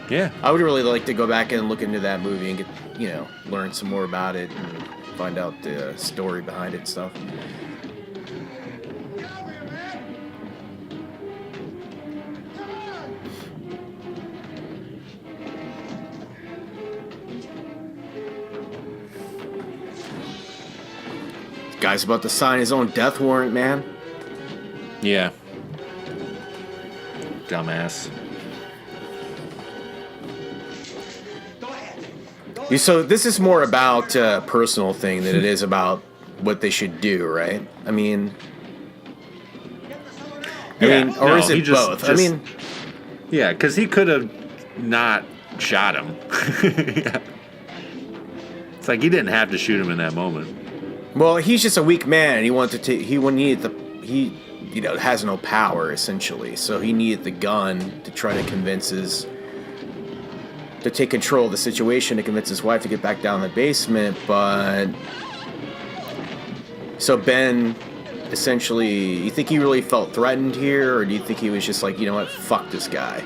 Yeah. I would really like to go back and look into that movie and get, learn some more about it and find out the story behind it and stuff. Guy's about to sign his own death warrant, man. Yeah. Dumbass. So this is more about a personal thing than it is about what they should do, right? I mean, is it both? Yeah, because he could have not shot him. It's like he didn't have to shoot him in that moment. Well, he's just a weak man, and he has no power essentially, so he needed the gun to try to take control of the situation, to convince his wife to get back down in the basement. But so Ben, essentially, you think he really felt threatened here, or do you think he was just like, you know what, fuck this guy?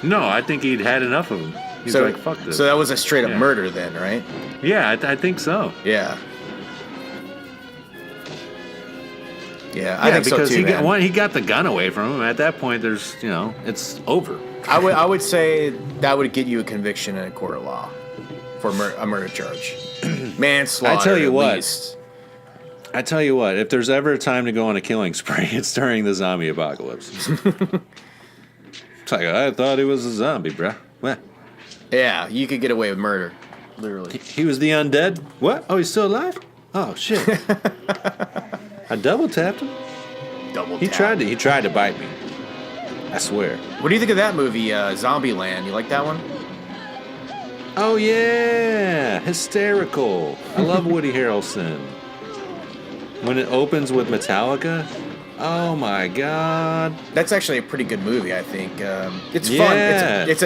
No, I think he'd had enough of him. He's like, fuck this. So that was a straight up murder then, right? Yeah, I think so. Yeah. Yeah, I think so too, because he got the gun away from him. At that point, there's, it's over. I would say that would get you a conviction in a court of law for a murder charge. Manslaughter. I tell you what, if there's ever a time to go on a killing spree, it's during the zombie apocalypse. It's like, I thought he was a zombie, bruh. What? Yeah, you could get away with murder. Literally. He was the undead? What? Oh, he's still alive? Oh, shit. I double tapped him. He tried to bite me. I swear. What do you think of that movie, Zombieland? You like that one? Oh, yeah. Hysterical. I love Woody Harrelson. When it opens with Metallica, oh my God. That's actually a pretty good movie, I think. It's fun. It's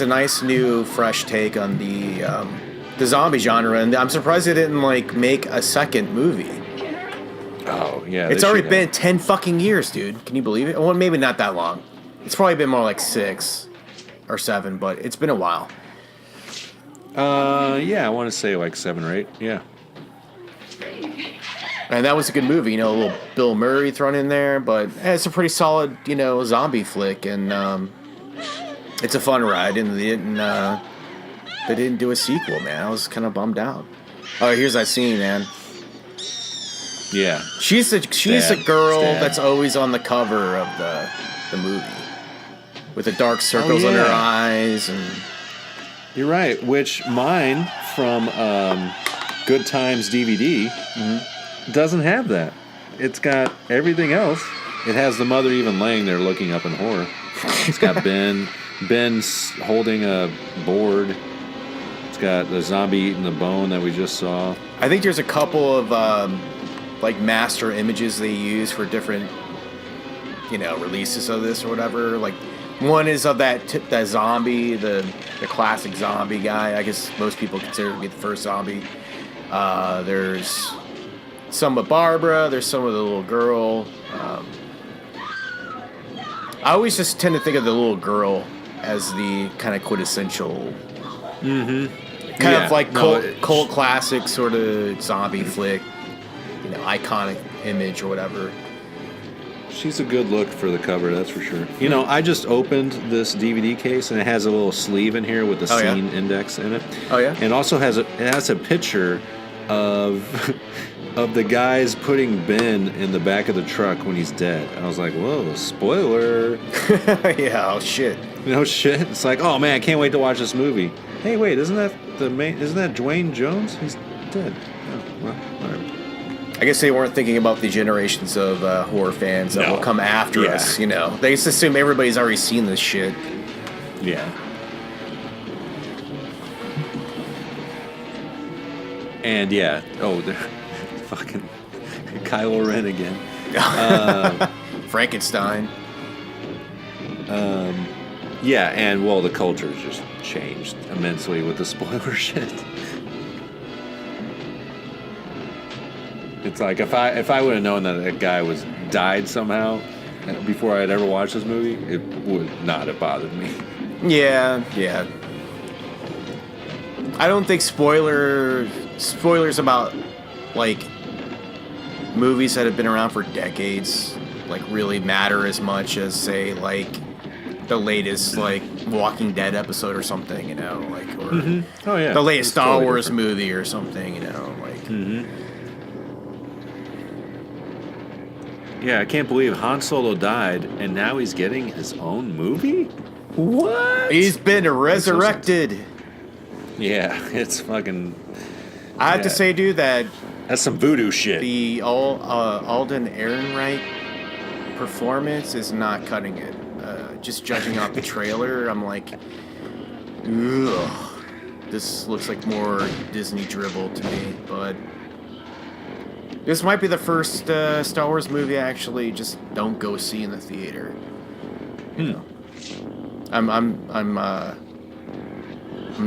a nice new fresh take on the zombie genre, and I'm surprised they didn't make a second movie. Oh, yeah. It's already been 10 fucking years, dude. Can you believe it? Well, maybe not that long. It's probably been more like 6 or 7, but it's been a while. Yeah, I want to say like 7 or 8. Yeah. And that was a good movie, a little Bill Murray thrown in there, but it's a pretty solid, zombie flick, and it's a fun ride, and they didn't do a sequel, man. I was kind of bummed out. Oh, here's that scene, man. Yeah. She's the girl that's always on the cover of the movie, with the dark circles under her eyes, and you're right. Which mine from Good Times DVD doesn't have that. It's got everything else. It has the mother even laying there looking up in horror. It's got Ben's holding a board. It's got the zombie eating the bone that we just saw. I think there's a couple of master images they use for different releases of this or whatever. Like one is of that zombie, the classic zombie guy. I guess most people consider it to be the first zombie. There's some of Barbara. There's some of the little girl. I always just tend to think of the little girl as the kind of quintessential, kind of like cult classic sort of zombie flick, iconic image or whatever. She's a good look for the cover, that's for sure. I just opened this DVD case and it has a little sleeve in here with the scene index in it. Oh yeah. And also has a picture of the guys putting Ben in the back of the truck when he's dead. I was like, whoa, spoiler. Yeah, oh shit. No shit. It's like, oh man, I can't wait to watch this movie. Hey, wait, isn't that Dwayne Jones? He's dead. Oh, well, whatever. I guess they weren't thinking about the generations of horror fans that will come after us, They just assume everybody's already seen this shit. Yeah. And yeah, they're fucking Kylo Ren again. Frankenstein. Yeah, and well, the culture's just changed immensely with the spoiler shit. It's like if I would have known that guy died somehow before I'd ever watched this movie, it would not have bothered me. Yeah. I don't think spoilers about like movies that have been around for decades like really matter as much as say like the latest like Walking Dead episode or something, you know, like or Oh yeah, the latest Star totally Wars different. movie or something, you know, like. Yeah, I can't believe Han Solo died, and now he's getting his own movie? What? He's been resurrected. Yeah, it's fucking... I have to say, dude, that... That's some voodoo shit. The Alden Ehrenreich performance is not cutting it. Just judging off the trailer, I'm like... Ugh. This looks like more Disney dribble to me, but... This might be the first Star Wars movie I actually just don't go see in the theater. You know, I'm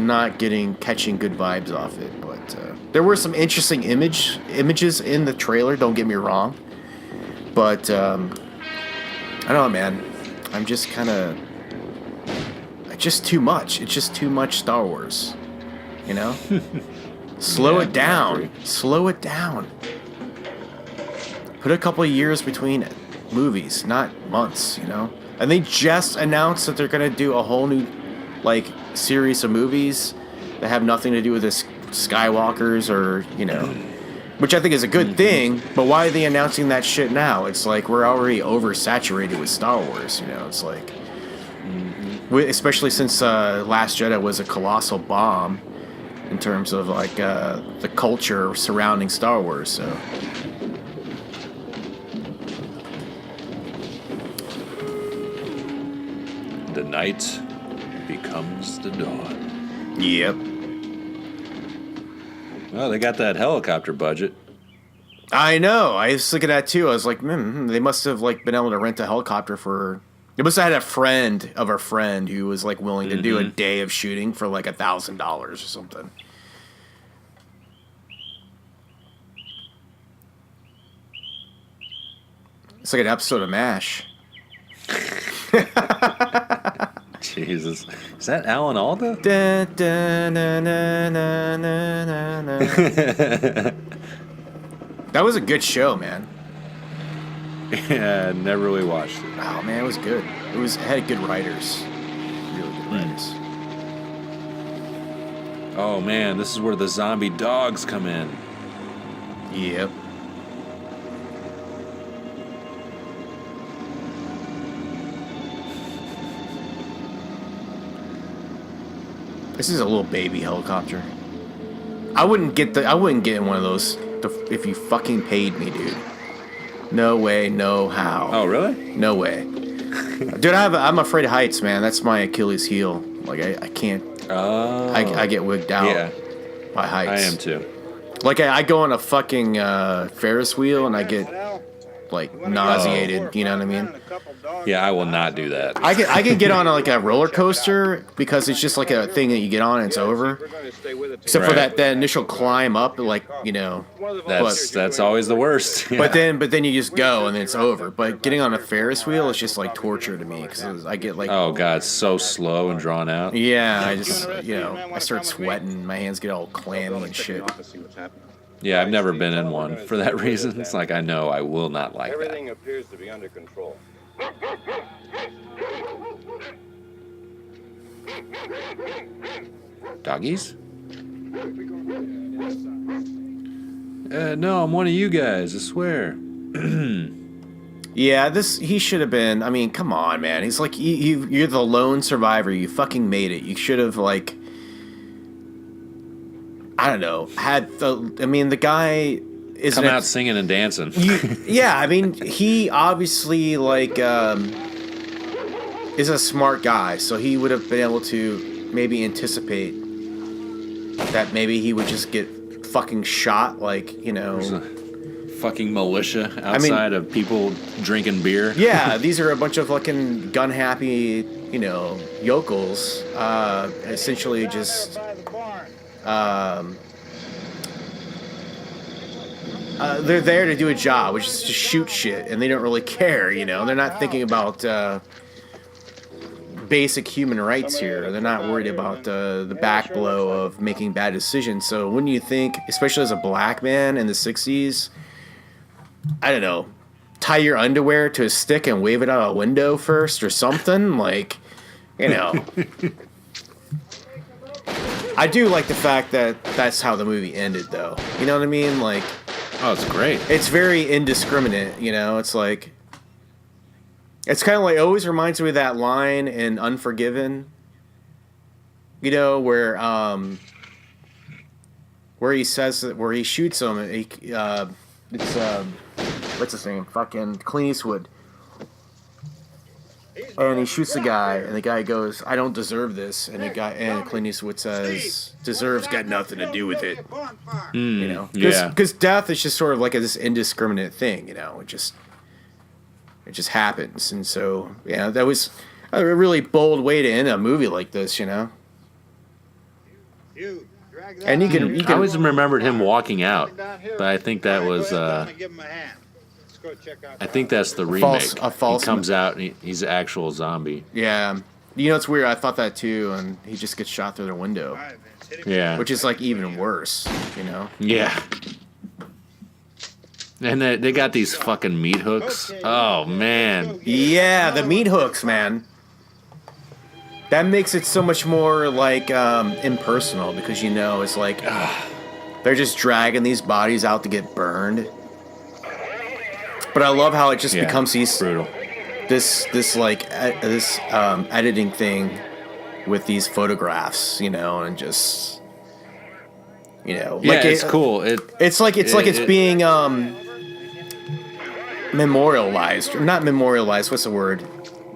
not catching good vibes off it, but there were some interesting images in the trailer. Don't get me wrong, but I don't know, man. I'm just kind of just too much. It's just too much Star Wars. You know, slow it down. Slow it down. Put a couple of years between movies, not months, you know? And they just announced that they're going to do a whole new, like, series of movies that have nothing to do with the Skywalkers or, you know, which I think is a good thing, but why are they announcing that shit now? It's like we're already oversaturated with Star Wars, you know? It's like, especially since Last Jedi was a colossal bomb in terms of, like, the culture surrounding Star Wars, so... The night becomes the dawn. Yep. Well, they got that helicopter budget. I know. I was looking at that too. I was like, they must have like been able to rent a helicopter for. They must have had a friend of a friend who was like willing to do a day of shooting for like $1,000 or something. It's like an episode of MASH. Jesus. Is that Alan Alda? Da, da, na, na, na, na, na, na. That was a good show, man. Yeah, never really watched it. Oh man, it was good. It had good writers. Really good writers. Oh man, this is where the zombie dogs come in. Yep. This is a little baby helicopter. I wouldn't get in one of those if you fucking paid me, dude. No way, no how. Oh, really? No way. Dude, I'm afraid of heights, man. That's my Achilles heel. Like, I can't. Oh. I get wigged out by heights. I am too. Like, I go on a fucking Ferris wheel and I get, like, nauseated. You know what I mean? Yeah, I will not do that. I can get on a roller coaster because it's just like a thing that you get on and it's over. Except for that initial climb up, like, you know. That's always the worst. Yeah. But then you just go and then it's over. But getting on a Ferris wheel is just like torture to me because I get like. Oh God, it's so slow and drawn out. Yeah, I just I start sweating, my hands get all clammy and shit. Yeah, I've never been in one for that reason. It's like I know I will not like Everything that. appears to be under control. Doggies? No, I'm one of you guys, I swear. Yeah, he should have been. I mean, come on, man. He's like, you're the lone survivor. You fucking made it. You should have, like, I don't know, the guy is come out singing and dancing. Yeah, I mean, he obviously, like, is a smart guy, so he would have been able to maybe anticipate that maybe he would just get fucking shot, like, you know. There's a fucking militia outside of people drinking beer. Yeah, these are a bunch of fucking gun-happy, you know, yokels, essentially just, they're there to do a job, which is to shoot shit, and they don't really care, you know. They're not thinking about basic human rights here. They're not worried about the back blow of making bad decisions. So wouldn't you think, especially as a black man in the 60s, I don't know, tie your underwear to a stick and wave it out a window first or something? Like, you know. I do like the fact that that's how the movie ended, though. You know what I mean? Like, oh, it's great. It's very indiscriminate, you know? It's like, it's kind of like, it always reminds me of that line in Unforgiven, you know, where he says that, where he shoots him, it's, what's his name? Fucking Clint Eastwood. And he shoots the guy, and the guy goes, "I don't deserve this." And Clint Eastwood says, "Deserves got nothing to do with it." You know, because death is just sort of like this indiscriminate thing. You know, it just happens. And so, yeah, that was a really bold way to end a movie like this. You know, and you can. I always remembered him walking out, but I think that was. I think that's the remake. He comes out and he's an actual zombie. Yeah. You know, it's weird. I thought that too, and he just gets shot through the window. Yeah. Which is like even worse, you know? Yeah. And they got these fucking meat hooks. Oh, man. Yeah, the meat hooks, man. That makes it so much more like impersonal, because, you know, it's like they're just dragging these bodies out to get burned. But I love how it just becomes brutal. This editing thing with these photographs, you know, and just, you know, yeah, like it's cool. It's being memorialized, or not memorialized. What's the word?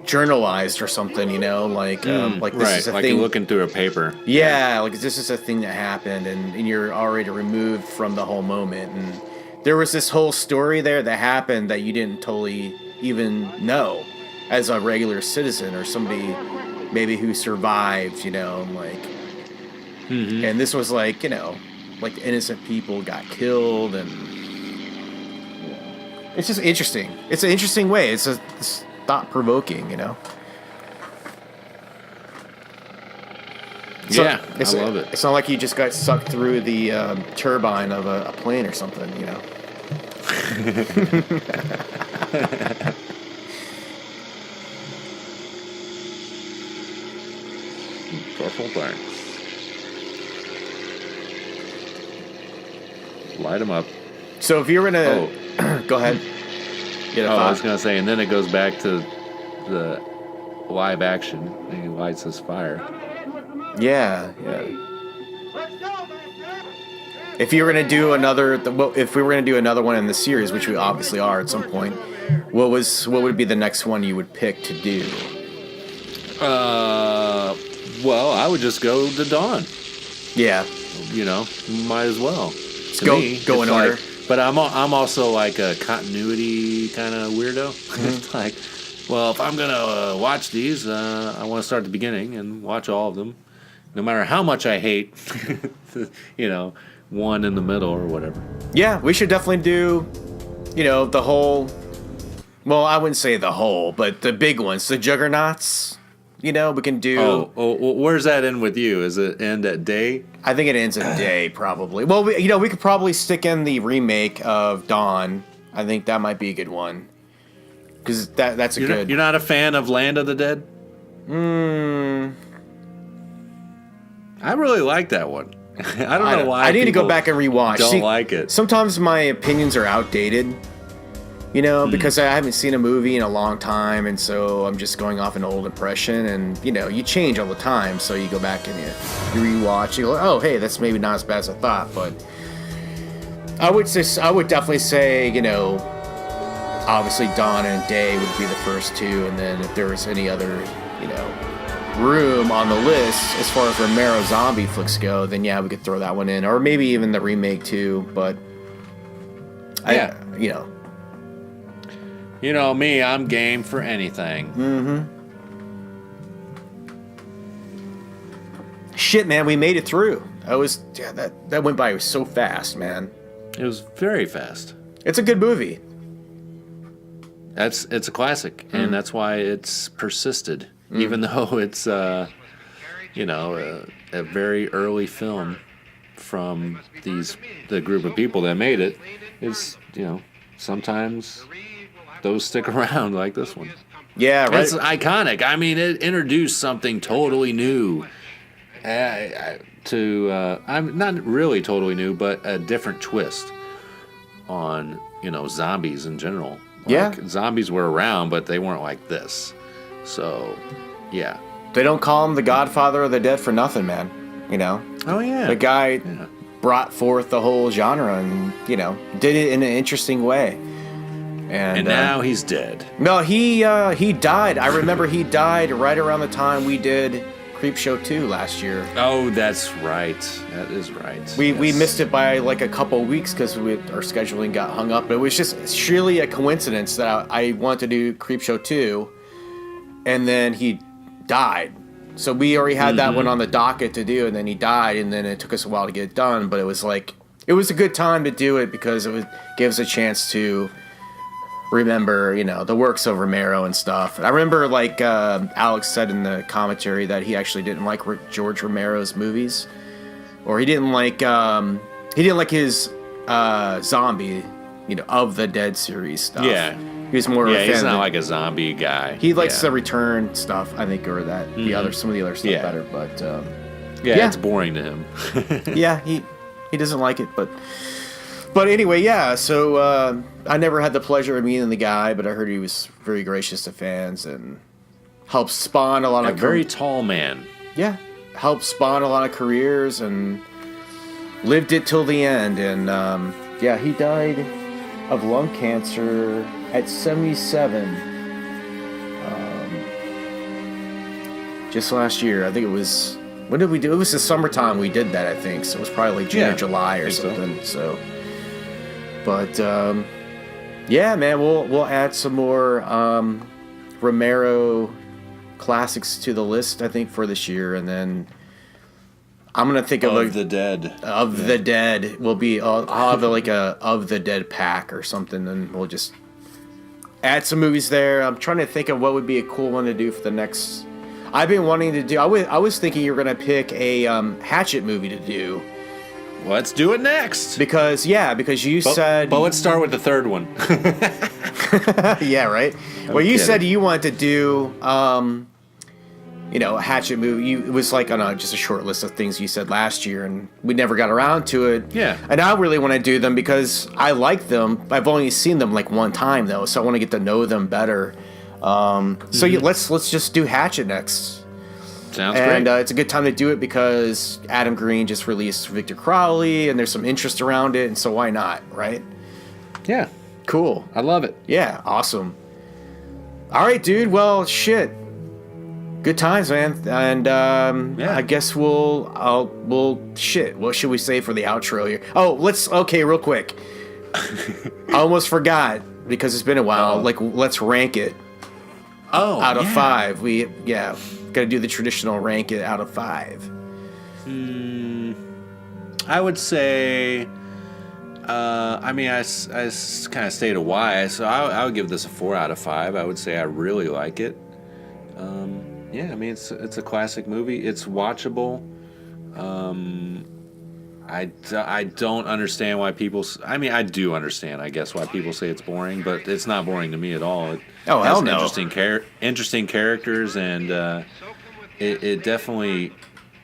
Journalized or something, you know, like this is a like thing. You're looking through a paper. Yeah, like this is a thing that happened, and you're already removed from the whole moment and. There was this whole story there that happened that you didn't totally even know as a regular citizen or somebody maybe who survived, you know, like, and this was like, you know, like innocent people got killed, and it's just interesting. It's an interesting way. It's thought-provoking, you know. Yeah, I love it. It's not like you just got sucked through the turbine of a plane or something, you know. Careful thing. Light them up. So if you're gonna go ahead. I was gonna say, and then it goes back to the live action, and he lights this fire. Yeah. If you were gonna do if we were gonna do another one in the series, which we obviously are at some point, what would be the next one you would pick to do? Well, I would just go to Dawn. Yeah. You know, might as well. Go in order. But I'm also like a continuity kind of weirdo. It's like, well, if I'm gonna watch these, I want to start at the beginning and watch all of them. No matter how much I hate, you know, one in the middle or whatever. Yeah, we should definitely do, you know, the whole, well, I wouldn't say the whole, but the big ones, the juggernauts, you know, we can do. Oh, where's that end with you? Is it end at day? I think it ends at day, probably. Well, we could probably stick in the remake of Dawn. I think that might be a good one. Because that's good. You're not a fan of Land of the Dead? I really like that one. I don't know why. I need to go back and rewatch. Don't like it. Sometimes my opinions are outdated, you know, because I haven't seen a movie in a long time, and so I'm just going off an old impression. And you know, you change all the time, so you go back and you rewatch. You go, oh, hey, that's maybe not as bad as I thought. But I would definitely say, you know, obviously Dawn and Day would be the first two, and then if there was any other room on the list as far as Romero zombie flicks go, then yeah, we could throw that one in, or maybe even the remake too. But You know me, I'm game for anything. Mm-hmm. Shit, man, we made it through. That went by so fast, man. It was very fast. It's a good movie. It's a classic, and that's why it's persisted, even though it's a very early film from the group of people that made it. Is sometimes those stick around like this one. Yeah, right. It's iconic. I mean, it introduced something totally new. I'm not really totally new, but a different twist on zombies in general. Zombies were around, but they weren't like this. So, yeah. They don't call him the Godfather of the Dead for nothing, man. Oh yeah. The guy brought forth the whole genre and did it in an interesting way. And now he's dead. No, he died. I remember he died right around the time we did Creepshow 2 last year. Oh, that's right. That is right. We missed it by like a couple of weeks because our scheduling got hung up. But it was just surely a coincidence that I wanted to do Creepshow 2, and then he died. So we already had that one on the docket to do, and then he died, and then it took us a while to get it done. But it was a good time to do it because it gave us a chance to remember, the works of Romero and stuff. I remember, Alex said in the commentary that he actually didn't like George Romero's movies, or he didn't like his zombie, of the Dead series stuff. Yeah, he was more. Yeah, he's not like a zombie guy. He likes the Return stuff, I think, or that some of the other stuff better. But it's boring to him. Yeah, he doesn't like it, But anyway, yeah, so I never had the pleasure of meeting the guy, but I heard he was very gracious to fans and helped spawn a lot of... very tall man. Yeah, helped spawn a lot of careers and lived it till the end. And, he died of lung cancer at 77 just last year. I think it was... When did we do it? It was the summertime we did that, I think. So it was probably June or July or something, so... But man, we'll add some more Romero classics to the list, I think, for this year, and then I'm gonna think of the Dead. Of the Dead will be I'll have a Of the Dead pack or something, and we'll just add some movies there. I'm trying to think of what would be a cool one to do for the next. I've been wanting to do. I was thinking you were gonna pick a Hatchet movie to do. Let's do it next. Because you said... But let's start with the third one. Yeah, right? You said you wanted to do, a Hatchet movie. It was on just a short list of things you said last year, and we never got around to it. Yeah. And I really want to do them because I like them. I've only seen them one time, though, so I want to get to know them better. So let's just do Hatchet next. Sounds great. And it's a good time to do it because Adam Green just released Victor Crowley, and there's some interest around it, and so why not, right? Yeah. Cool. I love it. Yeah, awesome. All right, dude. Well, shit. Good times, man. And I guess shit. What should we say for the outro here? Oh, real quick. I almost forgot because it's been a while. Let's rank it. Out of 5. Got to do the traditional rank it out of 5. I would say, I kind of stayed a why, so I would give this a 4 out of 5. I would say I really like it. It's a classic movie. It's watchable. I don't understand why people... I do understand, I guess, why people say it's boring, but it's not boring to me at all. It hell no. Interesting characters, and it definitely...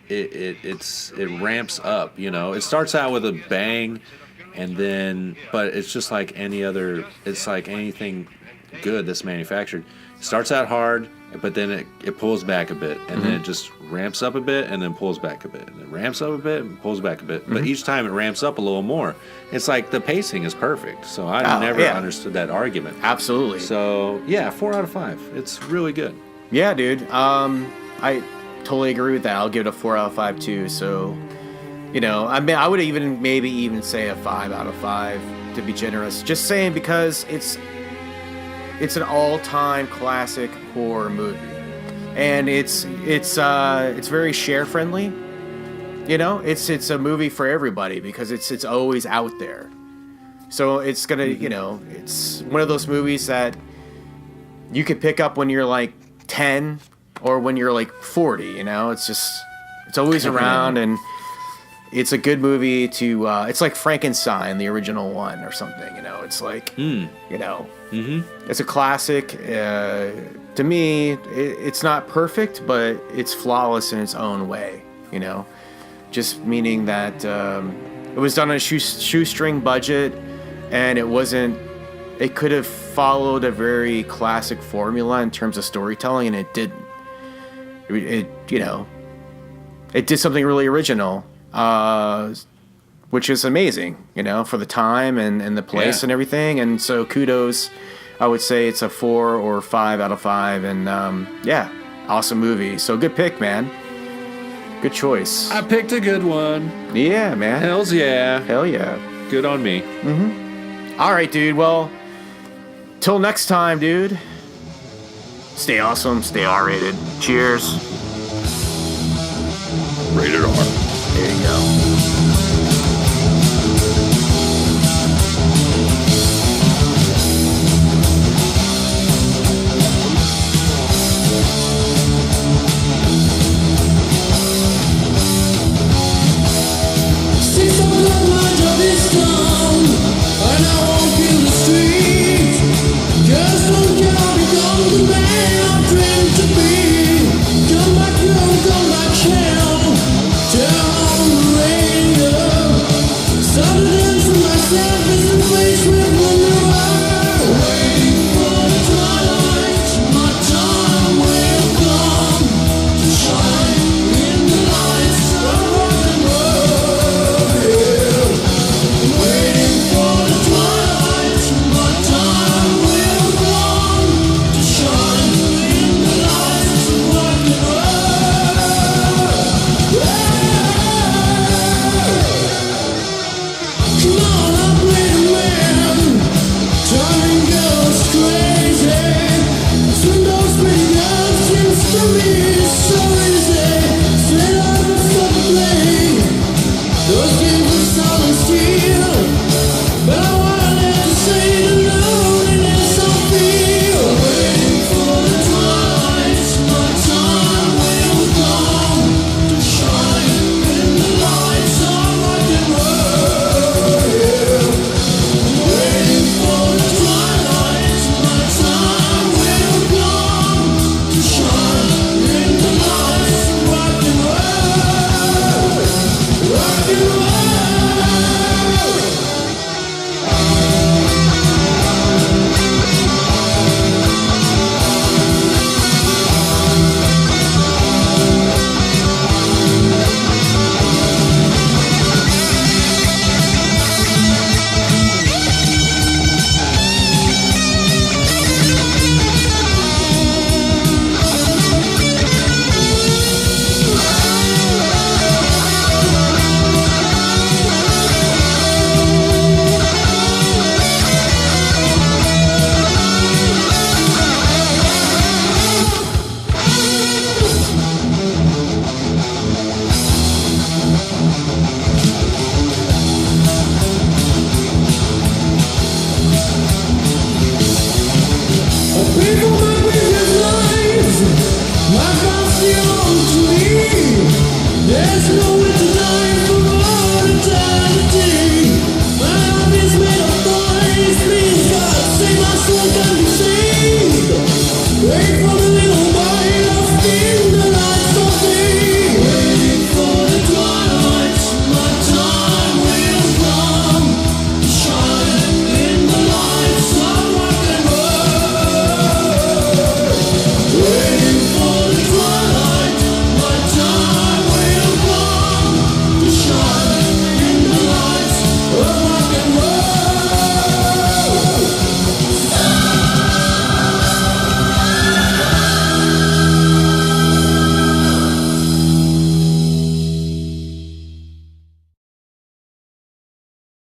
It ramps up, It starts out with a bang, but it's just like any other... It's like anything good that's manufactured. It starts out hard, but then it pulls back a bit, and then it just ramps up a bit, and then pulls back a bit, and it ramps up a bit, and pulls back a bit. But each time it ramps up a little more. It's like the pacing is perfect. So I never understood that argument. Absolutely. So 4 out of 5. It's really good. Yeah, dude. I totally agree with that. I'll give it a 4 out of 5 too. So, you know, I mean, I would even maybe say a 5 out of 5 to be generous. Just saying because it's an all-time classic horror movie, and it's very share friendly. You know, it's a movie for everybody because it's always out there. So it's gonna, you know, it's one of those movies that you could pick up when you're like 10 or when you're like 40. You know, it's always around, and it's a good movie to. It's like Frankenstein, the original one, or something. You know, it's like you know, it's a classic. To me, it's not perfect, but it's flawless in its own way. You know. Just meaning that it was done on a shoestring budget, and it could have followed a very classic formula in terms of storytelling, and it didn't. It you know, it did something really original, which is amazing, you know, for the time and the place and everything. And so kudos, I would say it's a 4 or 5 out of 5, and yeah, awesome movie. So good pick, man. Good choice. I picked a good one. Yeah, man. Hells yeah. Hell yeah. Good on me. All right, dude. Well, till next time, dude. Stay awesome. Stay R-rated. Cheers. Rated R. There you go.